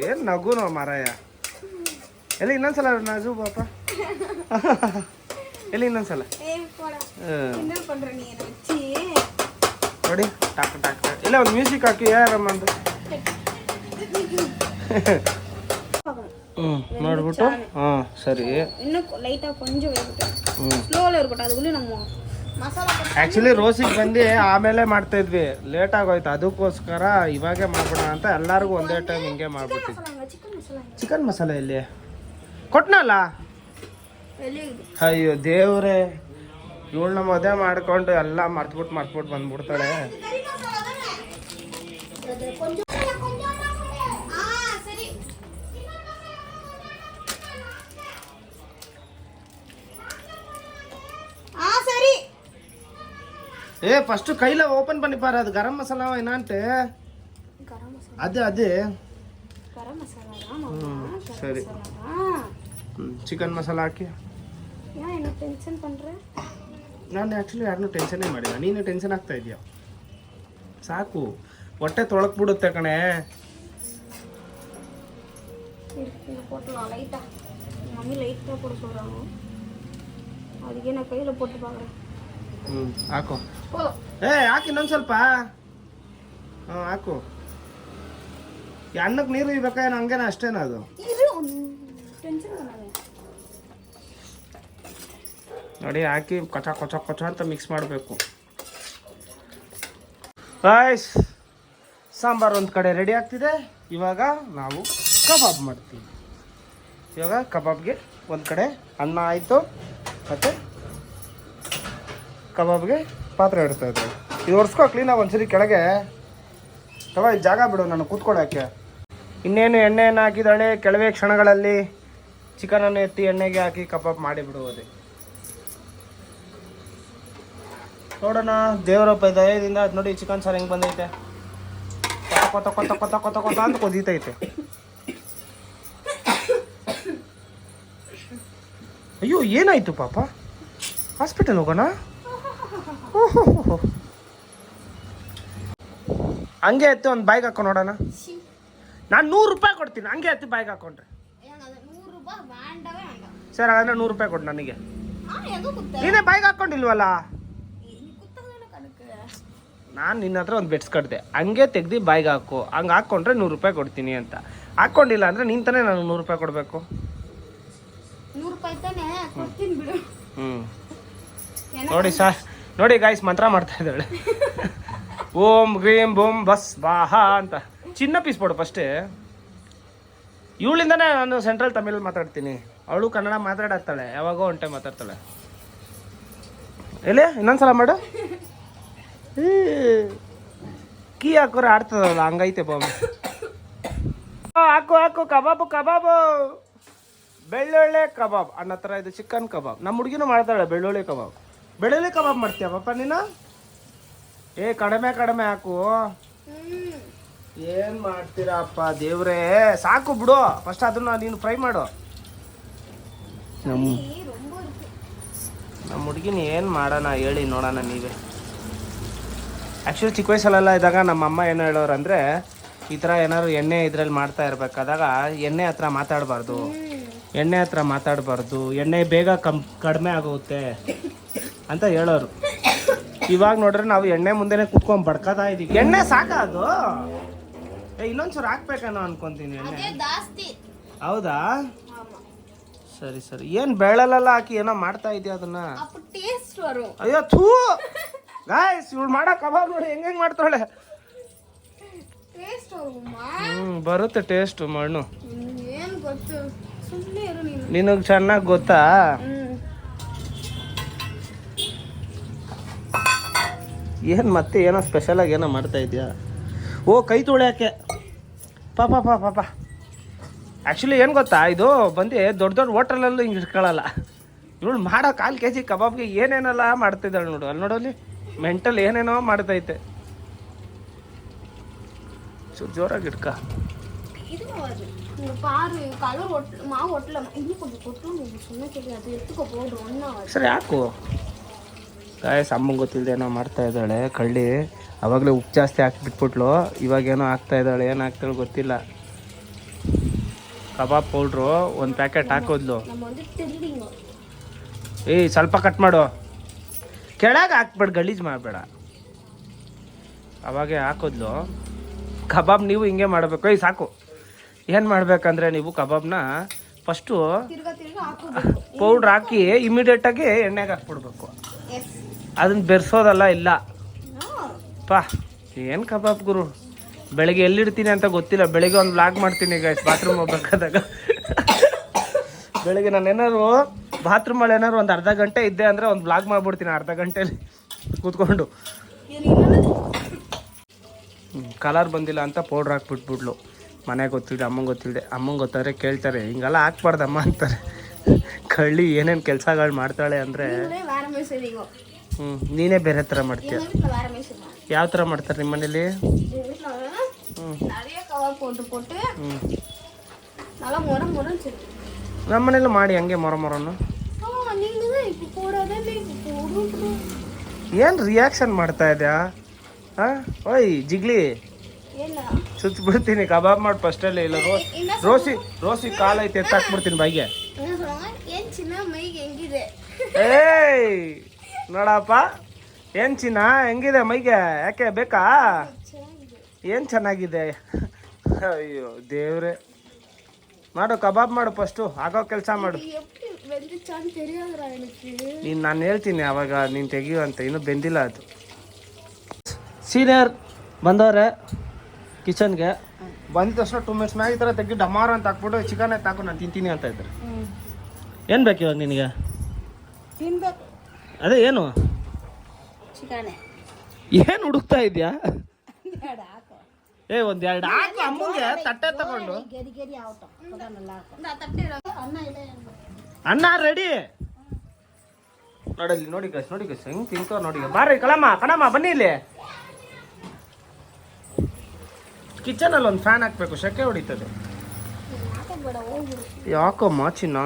ಏನ್ ನಗುನೋ ಮಾರಾಯ. ಎಲ್ಲಿ ಇನ್ನೊಂದ್ಸಲ ನಗು ಪಾಪ. ಎಲ್ಲಿ ಇನ್ನೊಂದ್ಸಲ ನೋಡಿ. Talk talk talk. ಇಲ್ಲ ಒಂದು ಮ್ಯೂಸಿಕ್ ಹಾಕಿ ಯಾರಮ್ಮಂದು. ನೋಡ್ಬಿಟ್ಟು ಸರಿ. ಇನ್ನು ಲೈಟ್ ಆಗಿ ಕೊಂಚ ಸ್ಲೋಲಿ ಇರ್ಬಿಟ್ಟು ಅದಕ್ಕೂ ನಮ್ಮ ಮಸಾಲಾ. ಆ್ಯಕ್ಚುಲಿ ರೋಸಿಗೆ ಬಂದು ಆಮೇಲೆ ಮಾಡ್ತಾ ಇದ್ವಿ, ಲೇಟ್ ಆಗೋಯ್ತು. ಅದಕ್ಕೋಸ್ಕರ ಇವಾಗೆ ಮಾಡ್ಬಿಡೋಣ ಅಂತ ಎಲ್ಲರಿಗೂ ಒಂದೇ ಟೈಮ್ ಹಿಂಗೆ ಮಾಡ್ಬಿಟ್ಟಿದ್ವಿ. ಚಿಕನ್ ಮಸಾಲೆ ಎಲ್ಲಿ ಕೊಟ್ನಲ್ಲ? ಅಯ್ಯೋ ದೇವ್ರೆ, ಇವಳನ್ನ ಮದುವೆ ಮಾಡ್ಕೊಂಡು ಎಲ್ಲ ಮರ್ತ್ಬಿಟ್ಟು ಬಂದ್ಬಿಡ್ತಾಳೆ. ஏ ஃபர்ஸ்ட் கையில ஓபன் பண்ணி பாரு, அது கரம் மசாலா என்னான்ட்டு. அது கரம் மசாலா சரி. ಚಿಕನ್ ಮಸಾಲಾ ಹಾಕಿ. ಏನು ಟೆನ್ಷನ್ ಪண்றே? ನಾನು ಆ್ಯಕ್ಚುಲಿ ಯಾರನ್ನೂ ಟೆನ್ಷನ್ನೇ ಮಾಡಿಲ್ಲ, ನೀನು ಟೆನ್ಷನ್ ಆಗ್ತಾ ಇದೆಯಾ? ಸಾಕು, ಹೊಟ್ಟೆ ತೊಳಕ್ ಬಿಡುತ್ತೆ ಕಣೆ. போட்டுலாம் லைட்டா. மம்மி லைட்டா போட சொல்றாங்க, அதுக்கு நான் கையில போட்டு பார்க்கறேன். ಹಾಕು. ಹಾಕಿ ಇನ್ನೊಂದು ಸ್ವಲ್ಪ. ಹಾಕು. ಅನ್ನಕ್ಕೆ ನೀರು ಇರ್ಬೇಕಾ ಹಂಗೇನ? ಅಷ್ಟೇನ ಅದು? ನೋಡಿ ಹಾಕಿ ಕೊಚ ಕೊಚ ಕೊಚ ಅಂತ ಮಿಕ್ಸ್ ಮಾಡಬೇಕು. ರೈಸ್ ಸಾಂಬಾರು ಒಂದು ಕಡೆ ರೆಡಿ ಆಗ್ತಿದೆ. ಇವಾಗ ನಾವು ಕಬಾಬ್ ಮಾಡ್ತೀವಿ. ಇವಾಗ ಕಬಾಬ್ಗೆ ಒಂದು ಕಡೆ ಅನ್ನ ಆಯಿತು, ಮತ್ತು ಕಬಾಬ್ಗೆ ಪಾತ್ರೆ ಇಡ್ತಾ ಇದ್ದೆ. ಇದು ಒರೆಸ್ಕೋ ಕ್ಲೀನಾಗಿ ಒಂದ್ಸರಿ ಕೆಳಗೆ. ತಗೋ, ಇದು ಜಾಗ ಬಿಡು ನಾನು ಕೂತ್ಕೊಳ್ಳೋಕ್ಕೆ. ಇನ್ನೇನು ಎಣ್ಣೆಯನ್ನು ಹಾಕಿದಾಳೆ. ಕೆಲವೇ ಕ್ಷಣಗಳಲ್ಲಿ ಚಿಕನನ್ನು ಎತ್ತಿ ಎಣ್ಣೆಗೆ ಹಾಕಿ ಕಬಾಬ್ ಮಾಡಿಬಿಡುವುದೇ. ನೋಡೋಣ ದೇವರಪ್ಪ ದಯದಿಂದ. ನೋಡಿ ಚಿಕನ್ ಸಾರು ಹೆಂಗೆ ಬಂದೈತೆ. ಕೊತ ಕೊತ ಕೊತ ಕೊತ ಕೊತ ಅಂತ ಕೊದೀತೈತೆ. ಅಯ್ಯೋ ಏನಾಯ್ತು ಪಾಪ? ಹಾಸ್ಪಿಟಲ್ ಹೋಗೋಣ? ಹಂಗೆ ಎತ್ತಿ ಒಂದು ಬಾಯ್ಗೆ ಹಾಕೊ ನೋಡೋಣ. ನಾನು 100 ರೂಪಾಯಿ ಕೊಡ್ತೀನಿ, ಹಂಗೆ ಎತ್ತಿ ಬಾಯ್ಗೆ ಹಾಕೊಂಡ್ರೆ. ಸರ್ ಹಾಗಾದ್ರೆ 100 ರೂಪಾಯಿ ಕೊಡು ನನಗೆ. ನೀನೇ ಬಾಯ್ಗೆ ಹಾಕ್ಕೊಂಡಿಲ್ವಲ್ಲ? ನಾನು ನಿನ್ನ ಹತ್ರ ಒಂದು ಬೆಟ್ಸ್ ಕಟ್ಟಿದೆ, ಹಂಗೆ ತೆಗ್ದು ಬಾಯ್ಗೆ ಹಾಕು. ಹಂಗೆ ಹಾಕ್ಕೊಂಡ್ರೆ 100 ರೂಪಾಯಿ ಕೊಡ್ತೀನಿ ಅಂತ. ಹಾಕ್ಕೊಂಡಿಲ್ಲ ಅಂದರೆ ನೀನು ತಾನೇ ನಾನು 100 ರೂಪಾಯಿ ಕೊಡಬೇಕು. 100 ರೂಪಾಯಿ ತಾನೇ ಕೊಡ್ತೀನಿ ಬಿಡು. ನೋಡಿ ಸರ್, ನೋಡಿ ಗಾಯ್ಸ್ ಮಂತ್ರ ಮಾಡ್ತಾ ಇದ್ದಾಳೆ. ಓಂ ಗ್ರೀಂ ಬೂಮ್ ಬಸ್ ಬಾಹ ಅಂತ. ಚಿನ್ನ ಪೀಸ್ ಕೊಡು ಫಸ್ಟೇ. ಇವಳಿಂದನೇ ನಾನು ಸೆಂಟ್ರಲ್ ತಮಿಳ್ ಮಾತಾಡ್ತೀನಿ, ಅವಳು ಕನ್ನಡ ಮಾತಾಡತ್ತಾಳೆ, ಯಾವಾಗೋ ಒಂದು ಟೈಮ್ ಮಾತಾಡ್ತಾಳೆ. ಎಲ್ಲಿ ಇನ್ನೊಂದ್ಸಲ ಮಾಡು. ಕೀ ಹಾಕೋರೆ ಆಡ್ತದಲ್ಲ, ಹಂಗೈತೆ ಬಾಂಬ್. ಹಾಕು ಹಾಕು ಕಬಾಬು ಕಬಾಬು ಬೆಳ್ಳುಳ್ಳಿ ಕಬಾಬ್ ಅನ್ನ ಹತ್ರ ಇದು ಚಿಕನ್ ಕಬಾಬ್ ನಮ್ಮ ಹುಡುಗಿನೂ ಮಾಡ್ತಾಳೆ ಬೆಳ್ಳುಳ್ಳಿ ಕಬಾಬ್ ಮಾಡ್ತೀಯ ಪಾಪ ನೀನು ಕಡಿಮೆ ಹಾಕು ಏನ್ ಮಾಡ್ತೀರಪ್ಪ ದೇವ್ರೇ ಸಾಕು ಬಿಡು ಫಸ್ಟ್ ಅದನ್ನ ನೀನು ಫ್ರೈ ಮಾಡು ನಮ್ಮ ಹುಡುಗಿನ ಏನು ಮಾಡೋಣ ಹೇಳಿ ನೋಡೋಣ ನೀವೇ ಆ್ಯಕ್ಚುಲಿ ಚಿಕ್ಕ ವಯಸ್ಸಲ್ಲೆಲ್ಲ ಇದ್ದಾಗ ನಮ್ಮ ಅಮ್ಮ ಏನು ಹೇಳೋರು ಅಂದರೆ ಈ ಥರ ಏನಾದ್ರು ಎಣ್ಣೆ ಇದ್ರಲ್ಲಿ ಮಾಡ್ತಾ ಇರ್ಬೇಕಾದಾಗ ಎಣ್ಣೆ ಹತ್ರ ಮಾತಾಡಬಾರ್ದು ಎಣ್ಣೆ ಬೇಗ ಕಡಿಮೆ ಆಗುತ್ತೆ ಅಂತ ಹೇಳೋರು ಇವಾಗ ನೋಡ್ರೆ ನಾವು ಎಣ್ಣೆ ಮುಂದೆನೆ ಕುತ್ಕೊಂಡ್ ಬಡ್ಕತಾ ಇದೀವಿ ಎಣ್ಣೆ ಸಾಕ ಅದು ಇನ್ನೊಂದ್ಸಲ ಹಾಕ್ಬೇಕನ್ನೋ ಅನ್ಕೊಂತೀನಿ ಎಣ್ಣೆ ಹೌದಾ ಸರಿ ಏನ್ ಬೇಳೆಲ್ಲ ಹಾಕಿ ಏನೋ ಮಾಡ್ತಾ ಇದೀಯ ಅದನ್ನ ಅಯ್ಯೋ ಥೂ ಗಾಯ್ಸ್ ಇವಳು ಮಾಡೋ ಕಬಾಬ್ ನೋಡಿ ಹೆಂಗ್ ಮಾಡ್ತಾಳೆ ಬರುತ್ತೆ ಟೇಸ್ಟ್ ಮಣ್ಣು ನಿನಗ್ ಚೆನ್ನಾಗಿ ಗೊತ್ತಾ ಏನ್ ಮತ್ತೆ ಏನೋ ಸ್ಪೆಷಲ್ ಆಗಿ ಏನೋ ಮಾಡ್ತಾ ಇದೀಯಾ ಓ ಕೈ ತೊಳ್ಯಾಕೆ ಪಾಪ ಆ್ಯಕ್ಚುಲಿ ಏನು ಗೊತ್ತಾ ಇದು ಬಂದು ದೊಡ್ಡ ಹೋಟೆಲಲ್ಲೂ ಹಿಂಗೆ ಇಟ್ಕೊಳ್ಳಲ್ಲ ಇವಳು ಮಾಡೋ 1/4 kg ಕಬಾಬ್ಗೆ ಏನೇನೆಲ್ಲ ಮಾಡ್ತಿದ್ದಾಳೆ ನೋಡು ಅಲ್ಲಿ ನೋಡೋಲ್ಲಿ ಮೆಂಟಲ್ ಏನೇನೋ ಮಾಡ್ತೈತೆ ಜೋರಾಗಿ ಇಟ್ಕ ಸರಿ ಹಾಕು ಅಮ್ಮಂಗೆ ಗೊತ್ತಿಲ್ಲದೆ ಏನೋ ಮಾಡ್ತಾ ಇದ್ದಾಳೆ ಕಳ್ಳಿ ಅವಾಗಲೇ ಉಪ್ಪು ಜಾಸ್ತಿ ಹಾಕ್ಬಿಟ್ಬಿಟ್ಲು ಇವಾಗೇನೋ ಹಾಕ್ತಾ ಇದ್ದಾಳೆ ಏನು ಹಾಕ್ತಾಳೆ ಗೊತ್ತಿಲ್ಲ ಕಬಾಬ್ ಪೌಡ್ರು ಒಂದು ಪ್ಯಾಕೆಟ್ ಹಾಕೋದ್ಲು ಸ್ವಲ್ಪ ಕಟ್ ಮಾಡು ಕೆಳಗೆ ಹಾಕ್ಬೇಡ ಗಲೀಜು ಮಾಡಬೇಡ ಅವಾಗೆ ಹಾಕೋದ್ಲು ಕಬಾಬ್ ನೀವು ಹಿಂಗೆ ಮಾಡಬೇಕು ಸಾಕು ಏನು ಮಾಡ್ಬೇಕಂದ್ರೆ ನೀವು ಕಬಾಬ್ನ ಫಸ್ಟು ಪೌಡ್ರ್ ಹಾಕಿ ಇಮಿಡಿಯೇಟಾಗಿ ಎಣ್ಣೆಗೆ ಹಾಕ್ಬಿಡ್ಬೇಕು ಅದನ್ನ ಬೆರೆಸೋದಲ್ಲ ಇಲ್ಲ ಏನು ಕಬಾಬ್ ಗುರು ಬೆಳಗ್ಗೆ ಎಲ್ಲಿಡ್ತೀನಿ ಅಂತ ಗೊತ್ತಿಲ್ಲ ಬೆಳಗ್ಗೆ ಒಂದು ವ್ಲಾಗ್ ಮಾಡ್ತೀನಿ ಗೈಸ್ ಬಾತ್ರೂಮ್ ಹೋಗ್ಬೇಕಾದಾಗ ಬೆಳಗ್ಗೆ ನಾನು ಏನಾದ್ರು ಬಾತ್ರೂಮಲ್ಲಿ ಏನಾದ್ರು ಒಂದು ಅರ್ಧ ಗಂಟೆ ಇದ್ದೆ ಅಂದರೆ ಒಂದು ವ್ಲಾಗ್ ಮಾಡ್ಬಿಡ್ತೀನಿ ಅರ್ಧ ಗಂಟೆಲಿ ಕೂತ್ಕೊಂಡು ಕಲರ್ ಬಂದಿಲ್ಲ ಅಂತ ಪೌಡ್ರ್ ಹಾಕ್ಬಿಟ್ಬಿಡ್ಲು ಮನೆಗೆ ಗೊತ್ತಿದೆ ಅಮ್ಮಂಗೆ ಗೊತ್ತಾದ್ರೆ ಕೇಳ್ತಾರೆ ಹಿಂಗೆಲ್ಲ ಹಾಕ್ಬಾರ್ದಮ್ಮ ಅಂತಾರೆ ಕಳ್ಳಿ ಏನೇನು ಕೆಲಸಗಳು ಮಾಡ್ತಾಳೆ ಅಂದರೆ ನೀನೇ ಬೇರೆ ಥರ ಮಾಡ್ತೀಯ ಯಾವ ಥರ ಮಾಡ್ತಾರೆ ನಿಮ್ಮ ಮನೇಲಿ ನಮ್ಮ ಮನೇಲಿ ಮಾಡಿ ಹಂಗೆ ಮೊರನ್ನು ಏನು ರಿಯಾಕ್ಷನ್ ಮಾಡ್ತಾ ಇದೆಯಾ ಓಯ್ ಜಿಗ್ಲಿ ಸುತ್ಬಿಡ್ತೀನಿ ಕಬಾಬ್ ಮಾಡಿ ಫಸ್ಟಲ್ಲಿ ಇಲ್ಲ ರೋಸಿ ಕಾಲೈತೆ ಎತ್ತಾಕ್ಬಿಡ್ತೀನಿ ಬಾಯಿಗೆ ಏಯ್ ನೋಡಪ್ಪ ಏನು ಚಿನ್ನ ಹೆಂಗಿದೆ ಮೈಗೆ ಯಾಕೆ ಬೇಕಾ ಏನು ಚೆನ್ನಾಗಿದೆ ಅಯ್ಯೋ ದೇವ್ರೆ ಮಾಡು ಕಬಾಬ್ ಮಾಡು ಫಸ್ಟು ಆಗೋ ಕೆಲಸ ಮಾಡು ನೀನು ನಾನು ಹೇಳ್ತೀನಿ ಅವಾಗ ನೀನು ತೆಗಿಯು ಅಂತ ಇನ್ನೂ ಬೆಂದಿಲ್ಲ ಅದು ಸೀನಿಯರ್ ಬಂದವ್ರೆ ಕಿಚನ್ಗೆ ಬಂದಿದ ತಕ್ಷಣ 2 ಮಿನಿಟ್ಸ್ ಮ್ಯಾಗ ಈ ಥರ ತೆಗಿ ಡಮಾರ ಅಂತ ಹಾಕ್ಬಿಟ್ಟು ಚಿಕನ್ ಎತ್ತು ಹಾಕು ನಾನು ತಿಂತೀನಿ ಅಂತ ಇದ್ದಾರೆ ಏನು ಬೇಕು ಇವಾಗ ನಿನಗೆ ಅದೇ ಏನು ಏನು ಹುಡುಕ್ತಾ ಇದೆಯಾ ಒಂದ್ 2 ಹಾಕು ಅಮ್ಮಂಗೆ ತಟ್ಟೆ ತಗೊಂಡು ಅನ್ನ ರೆಡಿ ನೋಡಲ್ಲಿ ನೋಡಿ ಗಸ್ ಹೆಂಗ್ ತಿಂತೋ ನೋಡಿ ಬಾರಿ ಕಣಮ್ಮ ಬನ್ನಿ ಇಲ್ಲಿ ಕಿಚನ್ ಅಲ್ಲಿ ಒಂದು ಫ್ಯಾನ್ ಹಾಕ್ಬೇಕು ಶೆಕೆ ಹೊಡಿತದೆ ಯಾಕಮ್ಮ ಚಿನ್ನ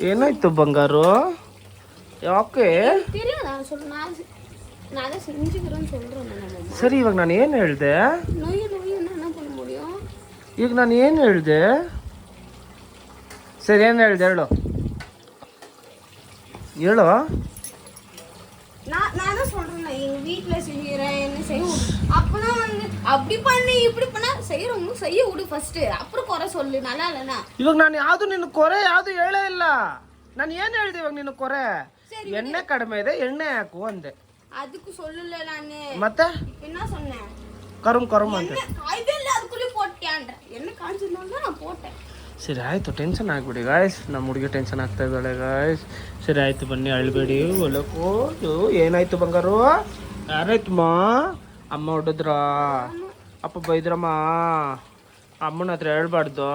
ಏನಾಯ್ತು ಬಂಗಾರು ಯಾಕೆ ಸರಿ ಇವಾಗ ನಾನು ಏನು ಹೇಳ್ದೆ ಈಗ ನಾನು ಏನು ಹೇಳ್ದೆ சரி என்ன எழுது எவ்வளோ எவ்வளோ நான் சொல்றேன் எங்க வீட்ல செய்யறேன் என்ன செய்யும் அப்பதான் வந்து அப்படி பண்ணி இப்படி பண்ணா செய்யறவங்க செய்ய விடு ஃபர்ஸ்ட் அப்புறம் குறை சொல்லு நல்லா இல்லனா ಇವಾಗ ನಾನು ಯಾವುದು ನಿನ್ನ ಕೊರೆ ಯಾವುದು ಹೇಳೇ ಇಲ್ಲ ನಾನು ಏನು ಹೇಳಿದೆ ಇವಾಗ ನಿನ್ನ ಕೊರೆ ಎಣ್ಣೆ ಕಡಿಮೆ ಇದೆ ಎಣ್ಣೆ ಹಾಕು ಅಂದೆ அதுக்கு சொல்லல நானே ಮತ್ತೆ என்ன சொன்னேன் ಕರುಮ್ ಅಂತ ಕಾಯ್ದೆಲ್ಲ ಅದಕ್ಕೆ போட்டேன்ற என்ன ಕಾಣಿಸಿದ್ನಲ್ಲ ನಾನು போட்டேன் ಸರಿ ಆಯಿತು ಟೆನ್ಷನ್ ಆಗ್ಬಿಡಿ ಗಾಯ್ಸ್ ನಮ್ಮ ಹುಡುಗಿ ಟೆನ್ಷನ್ ಆಗ್ತಾ ಇದ್ದಾಳೆ ಗಾಯ್ಸ್ ಸರಿ ಆಯಿತು ಬನ್ನಿ ಅಳ್ಬೇಡಿ ಒಲಕೋದು ಏನಾಯ್ತು ಬಂಗಾರು ಯಾರಾಯ್ತಮ್ಮ ಅಮ್ಮ ಹೊಡೆದ್ರಾ ಅಪ್ಪ ಬೈದ್ರಮ್ಮ ಅಮ್ಮನ ಹತ್ರ ಹೇಳ್ಬಾರ್ದು.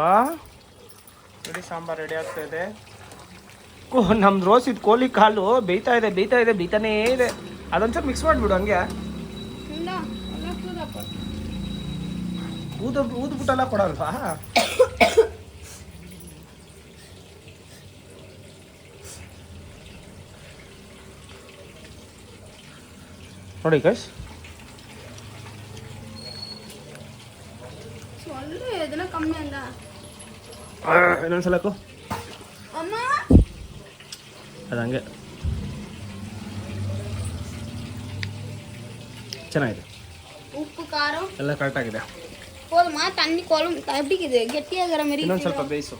ನೋಡಿ ಸಾಂಬಾರು ರೆಡಿ ಆಗ್ತಾ ಇದೆ. ನಮ್ದು ರೋಸಿದ್ ಕೋಳಿ ಕಾಲು ಬೇಯ್ತಾ ಇದೆ ಬೇಯ್ತಾನೇ ಇದೆ. ಅದೊಂಚೂರು ಮಿಕ್ಸ್ ಮಾಡಿಬಿಡು ಹಂಗೆ. ಊದ್ಬಿಟ್ಟೆಲ್ಲ ಕೊಡಲ್ವಾ? ನೋಡಿ ಗೈಸ್, ಇನ್ನೊಂದ್ಸಲ ಅದಂಗೆ ಚೆನ್ನಾಗಿದೆ. ಉಪ್ಪು ಖಾರ ಎಲ್ಲ ಕರೆಕ್ಟಾಗಿದೆ. போதுமா? தண்ணி குழம்பு எப்படி இது கெட்டியாகிற மாதிரி ಇನ್ನೊಂದು ಸ್ವಲ್ಪ ಬೇಯಿಸು.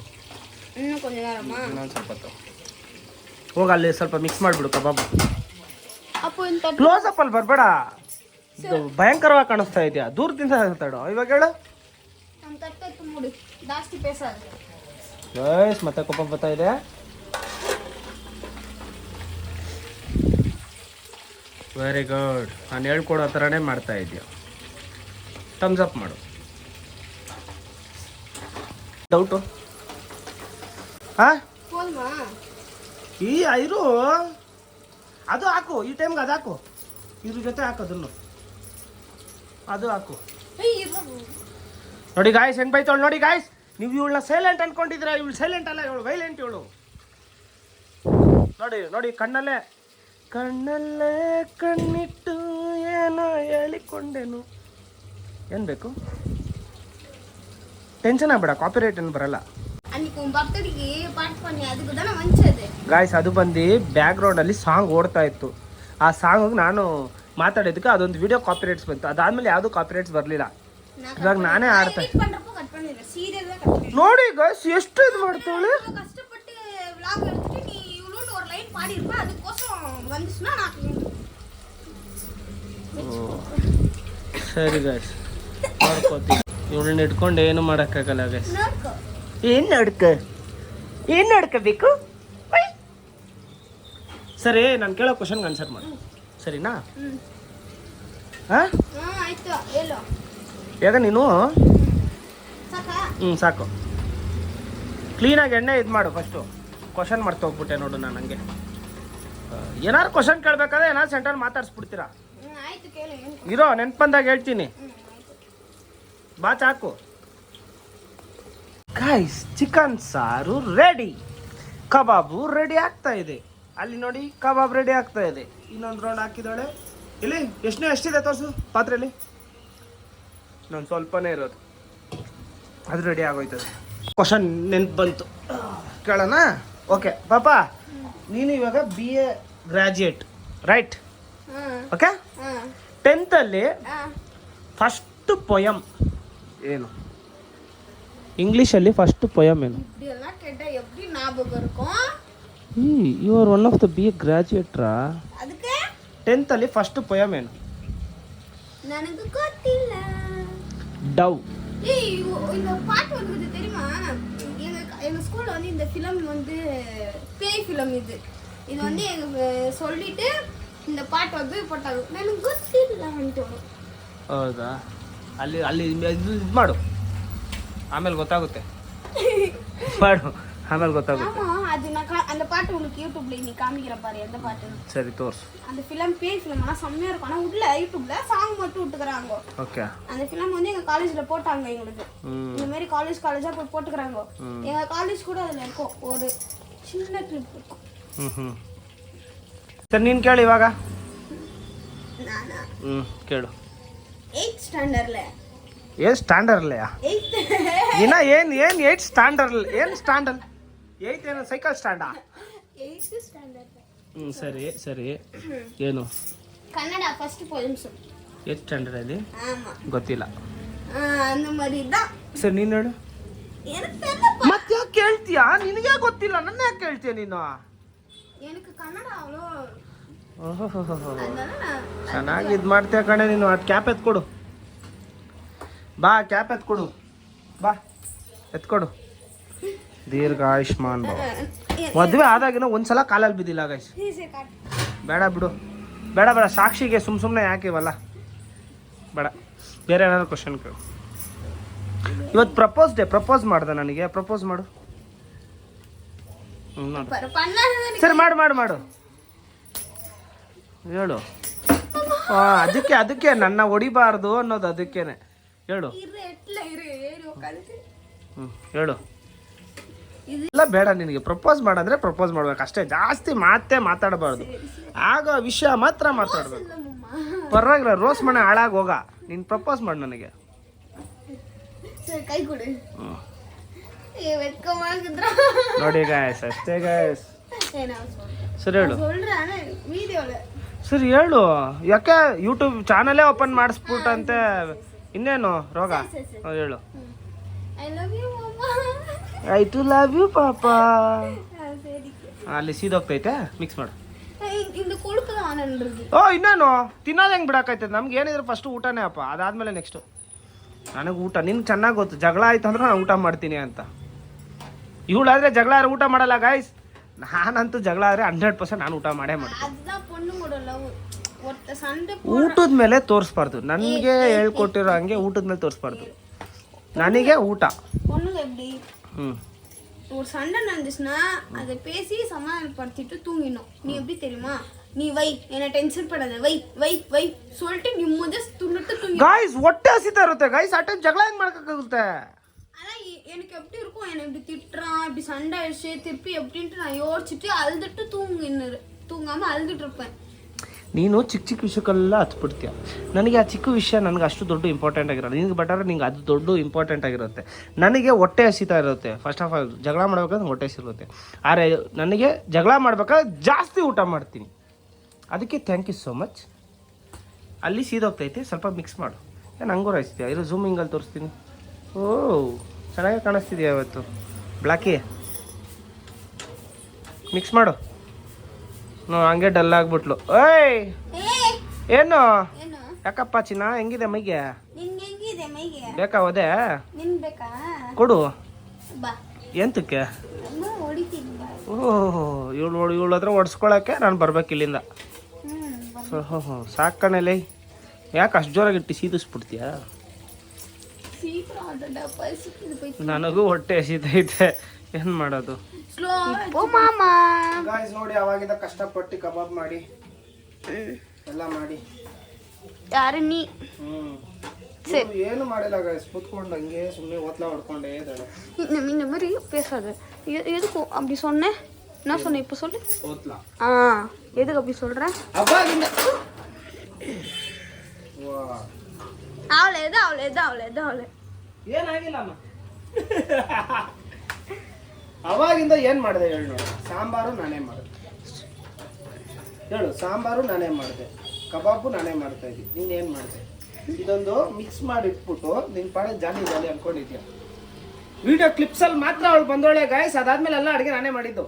இன்னும் கொஞ்ச நேரமா? ಇನ್ನೊಂದು ಸ್ವಲ್ಪ ಹೋಗಿ ಅಲ್ಲಿ ಸ್ವಲ್ಪ ಮಿಕ್ಸ್ ಮಾಡಿಬಿಡು ಕಬಾಬ್. ಅಪ್ಪು ಇಂತ ಕ್ಲೋಸ್ ಅಪ್ ಅಲ್ಲಿ ಬರಬೇಡ, ಭಯಂಕರವಾಗಿ ಕಾಣಿಸ್ತಾ ಇದೆಯಾ, ದೂರದಿಂದ ಹೇಳ್ತಾಡು. ಇವಾಗ ಹೇಳು. ನಮ್ಮ ತಟ್ಟೆ ತುಂಬಿಡು, ಜಾಸ್ತಿ ಪೇಸಾದು. ಗೈಸ್ ಮತ್ತೆ ಕೋಪ ಬರ್ತಾ ಇದೆ. Very good. ನಾನು ಹೇಳ್ಕೊಡೋ ಥರನೇ ಮಾಡ್ತಾ ಇದೆಯಾ. ಥಮ್ಸ್ ಅಪ್ ಮಾಡು. ಡೌಟು ಹಾಂ போதுமா? ಈ ಇರು, ಅದು ಹಾಕು. ಈ ಟೈಮ್ಗೆ ಅದು ಹಾಕು. ಇದ್ರ ಜೊತೆ ಹಾಕೋದನ್ನು ಅದು ಹಾಕು. ನೋಡಿ ಗಾಯ್ಸ್ ಹೆಂಗ್ ಬೈತಾಳು ನೋಡಿ ಗಾಯ್ಸ್. ನೀವು ಇವಳನ್ನ ಸೈಲೆಂಟ್ ಅನ್ಕೊಂಡಿದ್ರೆ ಇವಳು ಸೈಲೆಂಟ್ ಅಲ್ಲ, ಇವಳು ವೈಲೆಂಟ್ ಇವಳು. ನೋಡಿ ನೋಡಿ ಕಣ್ಣಲ್ಲೇ ಕಣ್ಣಿಟ್ಟು ಏನೋ ಹೇಳಿಕೊಂಡೇನು. ಏನು ಬೇಕು? ಟೆನ್ಷನ್ ಆಗಬೇಡ, ಕಾಪಿರೈಟ್ ಏನು ಬರಲ್ಲ. ಗಾಯ್ಸ್ ಅದು ಬಂದು ಬ್ಯಾಕ್ ಗ್ರೌಂಡಲ್ಲಿ ಸಾಂಗ್ ಓಡ್ತಾ ಇತ್ತು. ಆ ಸಾಂಗ್ ನಾನು ಮಾತಾಡೋದಕ್ಕೆ ಅದೊಂದು ವಿಡಿಯೋ ಕಾಪಿರೈಟ್ಸ್ ಬಂತು. ಅದಾದ್ಮೇಲೆ ಯಾವುದು ಕಾಪಿರೈಟ್ಸ್ ಬರಲಿಲ್ಲ. ಇವಾಗ ನಾನೇ ಆಡ್ತಾ ನೋಡಿ ಗಾಯ್ಸ್ ಎಷ್ಟು ಇದು ಮಾಡ್ತಾಳೆ. ಸರಿ ಗಾಯ್ಸ್ ನೋಡ್ಕೋತೀನಿ. ಇವಳನ್ನ ಇಟ್ಕೊಂಡು ಏನು ಮಾಡೋಕ್ಕಾಗಲ್ಲ ಗಾಯ್ಸ್. ಏನು ನಡ್ಕೋಬೇಕು? ಸರಿ ನಾನು ಕೇಳೋ ಕ್ವಶನ್ಗೆ ಆನ್ಸರ್ ಮಾಡು, ಸರಿನಾ? ಹಾಂ ಯಾಕ ನೀನು ಸಾಕು. ಕ್ಲೀನಾಗಿ ಎಣ್ಣೆ ಇದು ಮಾಡು. ಫಸ್ಟು ಕ್ವಶನ್ ಮಾಡ್ತಾ ಹೋಗ್ಬಿಟ್ಟೆ ನೋಡು. ನಾನು ಹಂಗೆ ಏನಾರು ಕ್ವಶನ್ ಕೇಳಬೇಕಾದ್ರೆ ಏನಾರು ಸೆಂಟರ್ ಮಾತಾಡ್ಸ್ಬಿಡ್ತೀರಾ. ಇರೋ ನೆನ್ಪು ಬಂದಾಗ ಹೇಳ್ತೀನಿ. ಬಾ ಚಾಕು. ಗೈಸ್ ಚಿಕನ್ ಸಾರು ರೆಡಿ, ಕಬಾಬು ರೆಡಿ ಆಗ್ತಾ ಇದೆ. ಅಲ್ಲಿ ನೋಡಿ ಕಬಾಬ್ ರೆಡಿ ಆಗ್ತಾ ಇದೆ. ಇನ್ನೊಂದು ರೌಂಡ್ ಹಾಕಿದಾಳೆ. ಇಲ್ಲಿ ಎಷ್ಟಿದೆ ತೋರಿಸು ಪಾತ್ರೆಯಲ್ಲಿ. ಇನ್ನೊಂದು ಸ್ವಲ್ಪನೇ ಇರೋದು, ಅದು ರೆಡಿ ಆಗೋಯ್ತದೆ. ಕ್ವಶನ್ ನೆನ್ಪು ಬಂತು, ಕೇಳೋಣ? ಓಕೆ ಪಾಪ, ನೀನು ಇವಾಗ BA graduate right? Okay. 10th ಅಲ್ಲಿ ಫಸ್ಟ್ ಪೊಯಮ್ ಏನು? ಇಂಗ್ಲೀಷಲ್ಲಿ ಫಸ್ಟ್ ಪೊಯಮ್ ಏನು? You are one of the BA ಗ್ರಾಜ್ಯುಯೇಟ್ರಾ? 10th ಅಲ್ಲಿ ಫಸ್ಟ್ ಪೊಯಮ್ ಏನು? ನನಗೆ ಗೊತ್ತಿಲ್ಲ. டவ். இந்த பாட்டு வந்து தெரியுமா? எங்க ஸ்கூல்ல வந்து இந்த ஃபிலிம் வந்து பேய் ஃபிலிம் இது வந்து எங்க சொல்லிட்டு இந்த பாட்டு வந்து போட்டாங்க. ನನಗೆ ಗೊತ್ತಿಲ್ಲ ಅಂತ. ಹೌದಾ? ಅಲ್ಲಿ ಅಲ್ಲಿ ಇದು ಮಾಡು, ಆಮೇಲೆ ಗೊತ್ತಾಗುತ್ತೆ. ಮಾಡು ಆಮೇಲೆ ಗೊತ್ತಾಗುತ್ತೆ. அது நான் அந்த பாட்டு உங்களுக்கு யூடியூப்ல நீ காமிக்கிற பாரு அந்த பாட்டு. சரி தோர்ஸ். அந்த ஃபிலிம் பேய் ஃபிலிம் ஆனா செம்மையா இருக்கும். ஆனா உள்ள யூடியூப்ல சாங் மட்டும் விட்டுக்கறாங்க. ஓகே. அந்த ஃபிலிம் வந்து எங்க காலேஜ்ல போட்டாங்க எங்களுக்கு. இந்த மாதிரி காலேஜா போய் போட்டுக்கறாங்க. எங்க காலேஜ் கூட அதுல இருக்கும் ஒரு சின்ன கிளிப் இருக்கும். ಸರಿ ನೀನು ಕೇಳು ಇವಾಗ. ನಾನಾ? ಕೇಳು. 8th ಸ್ಟ್ಯಾಂಡರ್ಡ್ಲ. ಏನು ಸ್ಟ್ಯಾಂಡರ್ಡ್ಲಯಾ? 8th ಇನ್ನ ಏನು 8th ಸ್ಟ್ಯಾಂಡರ್ಡ್? ಏನು ಸ್ಟ್ಯಾಂಡರ್ಡ್? 8th ಏನು ಸೈಕಲ್ ಸ್ಟ್ಯಾಂಡಾ? 8th standard. ಸರಿ ಸರಿ. ಏನು? Kannada first poems. 8th standard ಅಲ್ಲಿ? ಆಮಾ. ಗೊತ್ತಿಲ್ಲ. அந்த மாதிரி தான். ಸರಿ ನೀನು ಹೇಳು. எனக்கு தெரியல. ಮತ್ತೆ ಯಾಕೆ ಕೇಳ್ತೀಯಾ? ನಿನಗೆ ಗೊತ್ತಿಲ್ಲ, ನನ್ನ ಯಾಕೆ ಕೇಳ್ತೀಯ ನೀನು? எனக்கு ಕನ್ನಡ ಅವಳು ಚೆನ್ನಾಗಿ ಇದು ಮಾಡ್ತೀಯ ಕಣೆ ನೀನು. ಅದು ಕ್ಯಾಪ್ ಎತ್ಕೊಡು ಬಾ, ಕ್ಯಾಪ್ ಎತ್ಕೊಡು ಬಾ, ಎತ್ಕೊಡು. ದೀರ್ಘ ಆಯುಷ್ಮಾನ್ ಭವ. ಮದುವೆ ಆದಾಗಿನ ಒಂದ್ಸಲ ಕಾಲಲ್ಲಿ ಬಿದ್ದಿಲ್ಲ ಗೈಸ್. ಬೇಡ ಬಿಡು, ಬೇಡ ಬೇಡ. ಸಾಕ್ಷಿಗೆ ಸುಮ್ಮನೆ ಯಾಕೆ ಇವಲ್ಲ, ಬೇಡ. ಬೇರೆ ಏನಾದ್ರು ಕ್ವಶನ್ ಕೇಳು. ಇವತ್ತು ಪ್ರಪೋಸ್ ಮಾಡ್ದೆ ನನಗೆ. ಪ್ರಪೋಸ್ ಮಾಡು. ಮಾಡು. ಸರಿ ಮಾಡು ಹೇಳು. ಅದಕ್ಕೆ ನನ್ನ ಹೊಡಿಬಾರ್ದು ಅನ್ನೋದು ಅದಕ್ಕೇನೆ. ಹೇಳು. ಹೇಳು. ಇಲ್ಲ ಬೇಡ, ನಿನಗೆ ಪ್ರಪೋಸ್ ಮಾಡಂದ್ರೆ ಪ್ರಪೋಸ್ ಮಾಡ್ಬೇಕು ಅಷ್ಟೇ, ಜಾಸ್ತಿ ಮಾತಾಡಬಾರ್ದು. ಆಗ ವಿಷಯ ಮಾತ್ರ ಮಾತಾಡ್ಬೇಕು. ಪರವಾಗಿಲ್ಲ, ರೋಸ್ ಮನೆ ಹಾಳಾಗಿ ಹೋಗ. ನೀನು ಪ್ರಪೋಸ್ ಮಾಡು ನನಗೆ. ನೋಡಿ ಗಾಯಸ್, ಅಷ್ಟೇ ಗಾಯಸ್. ಸರಿ ಹೇಳು. ಸರಿ ಹೇಳು. ಯಾಕೆ ಯೂಟ್ಯೂಬ್ ಚಾನಲೇ ಓಪನ್ ಮಾಡಿಸ್ಬಿಟ್ಟಂತೆ, ಇನ್ನೇನು ರೋಗ? ಹೇಳು. ಐ ಟು ಲವ್ ಯು ಪಾಪ. ಅಲ್ಲಿ ಸೀದೋಗ್ತೈತೆ, ಮಿಕ್ಸ್ ಮಾಡು. ಓ ಇನ್ನೇನು ತಿನ್ನೋದು ಹೆಂಗೆ ಬಿಡಾಕೈತದೆ? ನಮ್ಗೆ ಏನಿದ್ರು ಫಸ್ಟ್ ಊಟನೇ ಅಪ್ಪ, ಅದಾದ್ಮೇಲೆ ನೆಕ್ಸ್ಟು. ನನಗೆ ಊಟ ನಿನ್ಗೆ ಚೆನ್ನಾಗಿ ಗೊತ್ತು, ಜಗಳ ಆಯ್ತು ಅಂದ್ರೆ ನಾನು ಊಟ ಮಾಡ್ತೀನಿ ಅಂತ. ಇವಳಾದ್ರೆ ಜಗಳ ಆದ್ರೆ ಊಟ ಮಾಡಲ್ಲ ಗಾಯ್ಸ್. ನಾನಂತೂ ಜಗಳ ಆದ್ರೆ 100% ನಾನು ಊಟ ಮಾಡೇ ಮಾಡ್ತೀನಿ. ಊಟದ ಮೇಲೆ ತೋರಿಸ್ಬಾರ್ದು, ನನಗೆ ಹೇಳ್ಕೊಟ್ಟಿರೋ ಹಂಗೆ ಊಟದ ಮೇಲೆ ತೋರಿಸ್ಬಾರ್ದು. ನನಗೆ ಊಟ. ஒரு சண்டை நடந்துச்சுன்னா அதை பேசி சமாதானப்படுத்திட்டு தூங்கிடணும். நீ எப்படி தெரியுமா? நீ வை, என்ன டென்ஷன் படாத, வை வை வை சொல்லிட்டு நீ துண்ணுட்டு தூங்கி. ಗಾಯ್ಸ್ ಹೊಟ್ಟೆ ಹಸಿತಾ ಇರುತ್ತೆ ಗಾಯ್ಸ್, ಆ ಟೈಮ್ ಜಗಳ ಹೆಂಗ್ ಮಾಡ್ಕಾಗುತ್ತೆ? அதான் எனக்கு எப்படி இருக்கும், என்னை இப்படி திட்டுறான், இப்படி சண்டை ஆயிடுச்சு திருப்பி எப்படின்ட்டு நான் யோசிச்சுட்டு அழுதுட்டு தூங்காம அழுதுட்டு இருப்பேன். ನೀನು ಚಿಕ್ಕ ವಿಷಯಕ್ಕೆಲ್ಲ ಹಚ್ಬಿಡ್ತೀಯ. ನನಗೆ ಆ ಚಿಕ್ಕ ವಿಷಯ ನನಗೆ ಅಷ್ಟು ದೊಡ್ಡ ಇಂಪಾರ್ಟೆಂಟ್ ಆಗಿರೋದು. ನಿನ್ಗೆ ಬೆಟರ್, ನಿಂಗೆ ಅದು ದೊಡ್ಡ ಇಂಪಾರ್ಟೆಂಟ್ ಆಗಿರುತ್ತೆ. ನನಗೆ ಹೊಟ್ಟೆ ಹಸಿತಾ ಇರುತ್ತೆ. ಫಸ್ಟ್ ಆಫ್ ಆಲ್ ಜಗಳ ಮಾಡ್ಬೇಕಾದ್ರೆ ಹೊಟ್ಟೆ ಹಸಿರುತ್ತೆ. ಆದರೆ ನನಗೆ ಜಗಳ ಮಾಡ್ಬೇಕಾದ್ರೆ ಜಾಸ್ತಿ ಊಟ ಮಾಡ್ತೀನಿ. ಅದಕ್ಕೆ ಥ್ಯಾಂಕ್ ಯು ಸೋ ಮಚ್. ಅಲ್ಲಿ ಸೀದೋಗ್ತೈತೆ, ಸ್ವಲ್ಪ ಮಿಕ್ಸ್ ಮಾಡು. ಏನು ಹಂಗೂ ರೈಸ್ತೀಯ? ಇರೋ ಝೂಮಿಂಗಲ್ಲಿ ತೋರಿಸ್ತೀನಿ. ಓ ಚೆನ್ನಾಗಿ ಕಾಣಿಸ್ತಿದೆಯಾ ಇವತ್ತು ಬ್ಲ್ಯಾಕಿ? ಮಿಕ್ಸ್ ಮಾಡು. ಹಂಗೆ ಡಲ್ ಆಗ್ಬಿಟ್ಲು. ಓಯ್ ಏನು ಯಾಕಪ್ಪ ಚಿನ್ನ, ಹೆಂಗಿದೆ ಮೈಗೆ? ಬೇಕಾ ಒದೆ? ಕೊಡು. ಎಂತಕ್ಕೆ? ಓಹ್ ಇವಳು ಹತ್ರ ಒಡ್ಸ್ಕೊಳಕ್ಕೆ ನಾನು ಬರ್ಬೇಕು ಇಲ್ಲಿಂದ. ಸಾಕಣೆಲೆ. ಯಾಕೆ ಅಷ್ಟು ಜೋರಾಗಿಟ್ಟು ಸೀದಿಸ್ಬಿಡ್ತೀಯ? ನನಗೂ ಹೊಟ್ಟೆ ಹಸಿತೈತೆ, ಏನು ಮಾಡೋದು? ಗಾಯ್ಸ್ ನೋಡಿ, ಅವಾಗಿಂದ ಕಷ್ಟಪಟ್ಟು ಕಬಾಬ್ ಮಾಡಿ ಎಲ್ಲ ಮಾಡಿ ಯಾರು ನೀ ಏನು ಮಾಡಿಲ್ಲ ಗಾಯ್ಸ್. ಕೂತ್ಕೊಂಡು ಹಂಗೆ ಸುಮ್ಮನೆ ಓತ್ಲಾ ಹೊಡ್ಕೊಂಡೇ ಇದ್ದಾಳೆ. இந்த மாதிரி பேசாத. எதுக்கு அப்படி சொன்னேன்? என்ன சொன்னேன் இப்போ சொல்லு. ಓತ್ಲಾ. எதுக்கு அப்படி சொல்ற? ಅವಾಗಿಂದ ಅವಳೆ ಏನಾಗಿಲ್ಲ ಅಮ್ಮ. ಅವಾಗಿಂದ ಏನು ಮಾಡಿದೆ ಹೇಳು ನೋಡಿ. ಸಾಂಬಾರು ನಾನೇ ಮಾಡಿದೆ ಹೇಳು. ಸಾಂಬಾರು ನಾನೇ ಮಾಡಿದೆ, ಕಬಾಬು ನಾನೇ ಮಾಡ್ತಾ ಇದ್ದಿ. ನೀನೇನು ಮಾಡಿದೆ? ಇದೊಂದು ಮಿಕ್ಸ್ ಮಾಡಿ ಇಟ್ಬಿಟ್ಟು ನಿನ್ನ ಪಾಡೆ ಜಾಲಿ ಅನ್ಕೊಂಡಿದ್ಯಾ? ವಿಡಿಯೋ ಕ್ಲಿಪ್ಸಲ್ಲಿ ಮಾತ್ರ ಅವಳು ಬಂದೋಳೆ ಗಾಯ್ಸ್. ಅದಾದ್ಮೇಲೆ ಎಲ್ಲ ಅಡುಗೆ ನಾನೇ ಮಾಡಿದ್ದು.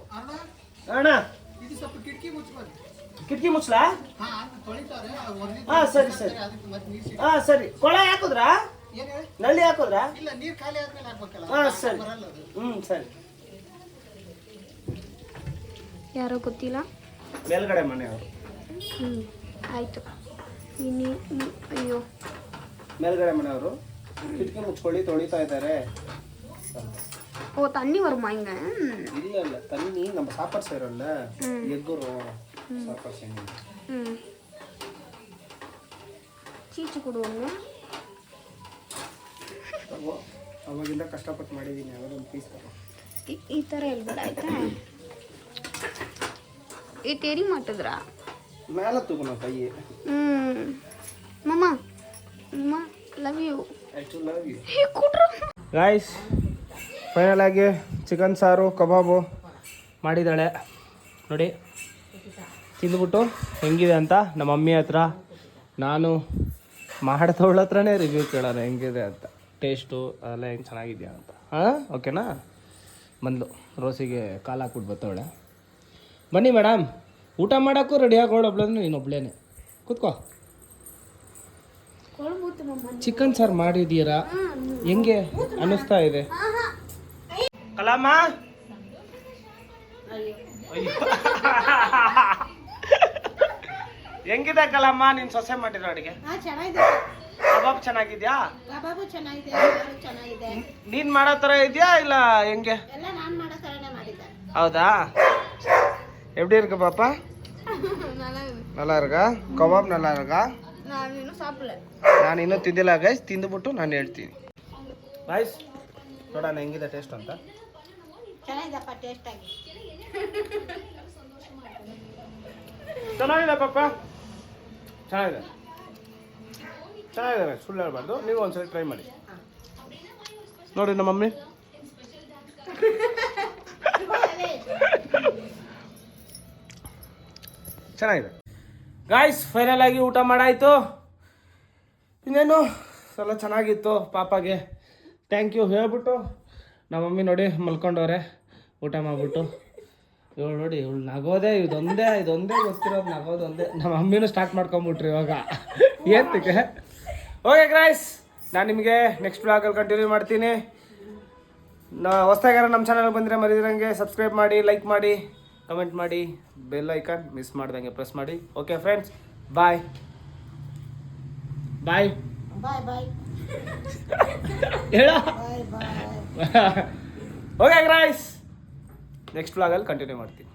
ಅಣ್ಣ ಕಿಟಕಿ ಮುಚ್ಚಲಾ? ಹಾಂ ಸರಿ ಸರಿ. ಹಾಂ ಸರಿ. ಕೊಳ ಹಾಕಿದ್ರಾ? ನಲ್ಲಿ ಹಾಕಿದ್ರಾ? ಹಾಂ ಸರಿ. ಸರಿ. ಯಾರೋ ಗೊತ್ತಿಲ್ಲ, ಮೇಲ್ಗಡೆ ಮನೆಯವರು. ಆಯ್ತು. ಅಯ್ಯೋ, ಮೇಲ್ಗಡೆ ಮನೆಯವರು ಕಿಟಕಿ ಮುಚ್ಕೊಳ್ಳಿ, ತೊಳಿತಾ ಇದ್ದಾರೆ. ஓ தண்ணி வருமா இங்க? இல்ல இல்ல, தண்ணி நம்ம சாப்பாடு செய்றோம்ல, எக்குறோம் சாப்பாடு செய்யணும். ಚೀಚಿ ಕೊಡುವಮ್ಮ. ಅವಾಗಿಂದ ಕಷ್ಟಪಟ್ಟು ಮಾಡಿದ್ದೀನಿ. ಅದೊಂದು ಪೀಸ್ ತಗೋ. ಈ ಥರ ಹೇಳ್ಬೇಡ ಆಯ್ತಾ? ಈ ತೆರಿ ಮಾಟಿದ್ರಾ ಮೇಲೆ ತಗೋಣ ಕೈ. Mamma mamma love you. I too love you. Guys final ಆಗಿ ಚಿಕನ್ ಸಾರು ಕಬಾಬು ಮಾಡಿದ್ದಾಳೆ ನೋಡಿ. ತಿಂದ್ಬಿಟ್ಟು ಹೆಂಗಿದೆ ಅಂತ ನಮ್ಮ ಮಮ್ಮಿ ಹತ್ರ, ನಾನು ಮಾಡಿದವಳ ಹತ್ರನೇ ರಿವ್ಯೂ ಕೇಳೋಣ ಹೆಂಗಿದೆ ಅಂತ, ಟೇಸ್ಟು ಅದೆಲ್ಲ ಹೆಂಗೆ ಚೆನ್ನಾಗಿದೆಯಾ ಅಂತ. ಹಾಂ ಓಕೆನಾ? ಬಂದು ರೋಸಿಗೆ ಕಾಲು ಹಾಕ್ಬಿಟ್ಟು ಬರ್ತವಳೆ. ಬನ್ನಿ ಮೇಡಮ್, ಊಟ ಮಾಡೋಕ್ಕೂ ರೆಡಿ ಆಗೋಳು ಒಬ್ಳಂದ್ರೆ ನೀನು ಒಬ್ಳೇನೆ. ಕೂತ್ಕೋ. ಚಿಕನ್ ಸಾರು ಮಾಡಿದ್ದೀರಾ, ಹೆಂಗೆ ಅನ್ನಿಸ್ತಾ ಇದೆ? ಕಲಾಮ ಹೆಂಗಿದೆ ಕಲಾಮ ನಿನ್ ಸೊಸೆ ಮಾಡಿರೋ ಅಡಿಗೆ? ಕಬಾಬ್ ಚೆನ್ನಾಗಿದ್ಯಾ? ಕಬಾಬು ಚೆನ್ನಾಗಿದೆ, ಎಲ್ಲರೂ ಚೆನ್ನಾಗಿದೆ. ನೀನ್ ಮಾಡೋ ತರ ಇದೆಯಾ ಇಲ್ಲ ಹೆಂಗೆ? ಎಲ್ಲ ನಾನು ಮಾಡೋ ಥರನೇ ಮಾಡಿದ್ದೆ. ಹೌದಾ? எப்படி இருக்கு பாப்பா? நல்லா இருக்கா? ಕಬಾಬ್ நல்லா இருக்கா? ನಾನು ಇನ್ನೂ ಸಾಪಿಲ್ಲ. ನಾನು ಇನ್ನೂ ತಿಂದಿಲ್ಲ ಗೈಸ್, ತಿಂದುಬಿಟ್ಟು ನಾನು ಹೇಳ್ತೀನಿ. ಗೈಸ್ ನೋಡೋಣ ಹೆಂಗಿದೆ ಟೇಸ್ಟ್ ಅಂತ. ಚೆನ್ನಾಗಿದೆಪ್ಪ, ಟೇಸ್ಟ್ ಆಗಿ. ಚೆನ್ನಾಗಿದೆ ಪಾಪ, ಚೆನ್ನಾಗಿದೆ ಚೆನ್ನಾಗಿದೆ, ಸುಳ್ಳು ಹೇಳ್ಬಾರ್ದು. ನೀವು ಒಂದ್ಸರಿ ಟ್ರೈ ಮಾಡಿ ನೋಡಿ ನಮ್ಮ ಮಮ್ಮಿ. ಚೆನ್ನಾಗಿದೆ ಗಾಯ್ಸ್. ಫೈನಲ್ ಆಗಿ ಊಟ ಮಾಡಾಯಿತು. ಇನ್ನೇನು ಎಲ್ಲ ಚೆನ್ನಾಗಿತ್ತು. ಪಾಪಾಗೆ ಥ್ಯಾಂಕ್ ಯು ಹೇಳ್ಬಿಟ್ಟು ನಮ್ಮ ಮಮ್ಮಿ ನೋಡಿ ಮಲ್ಕೊಂಡವ್ರೆ ಊಟ ಮಾಡಿಬಿಟ್ಟು. ಇವಳು ನೋಡಿ, ಇವಳು ನಗೋದೆ, ಇದೊಂದೇ ಗೊತ್ತಿರೋದು, ನಗೋದು ಒಂದೇ. ನಮ್ಮ ಮಮ್ಮಿನೂ ಸ್ಟಾರ್ಟ್ ಮಾಡ್ಕೊಂಬಿಟ್ರಿ ಇವಾಗ ಏತಕ್ಕೆ. ಓಕೆ ಗ್ರೈಸ್, ನಾನು ನಿಮಗೆ ನೆಕ್ಸ್ಟ್ ಬ್ಲಾಗಲ್ಲಿ ಕಂಟಿನ್ಯೂ ಮಾಡ್ತೀನಿ. ಹೊಸ್ದಾಗಾರ ನಮ್ಮ ಚಾನಲ್ಗೆ ಬಂದರೆ ಮರಿದಿರಂಗೆ ಸಬ್ಸ್ಕ್ರೈಬ್ ಮಾಡಿ, ಲೈಕ್ ಮಾಡಿ, ಕಮೆಂಟ್ ಮಾಡಿ, ಬೆಲ್ ಐಕಾನ್ ಮಿಸ್ ಮಾಡ್ದಂಗೆ ಪ್ರೆಸ್ ಮಾಡಿ. ಓಕೆ ಫ್ರೆಂಡ್ಸ್, ಬಾಯ್ ಬಾಯ್ ಬಾಯ್ ಬಾಯ್ ಹೇಳ. ಬಾಯ್ ಬಾಯ್. ಓಕೆ ಗ್ರೈಸ್, ನೆಕ್ಸ್ಟ್ ಬ್ಲಾಗಲ್ಲಿ ಕಂಟಿನ್ಯೂ ಮಾಡ್ತೀನಿ.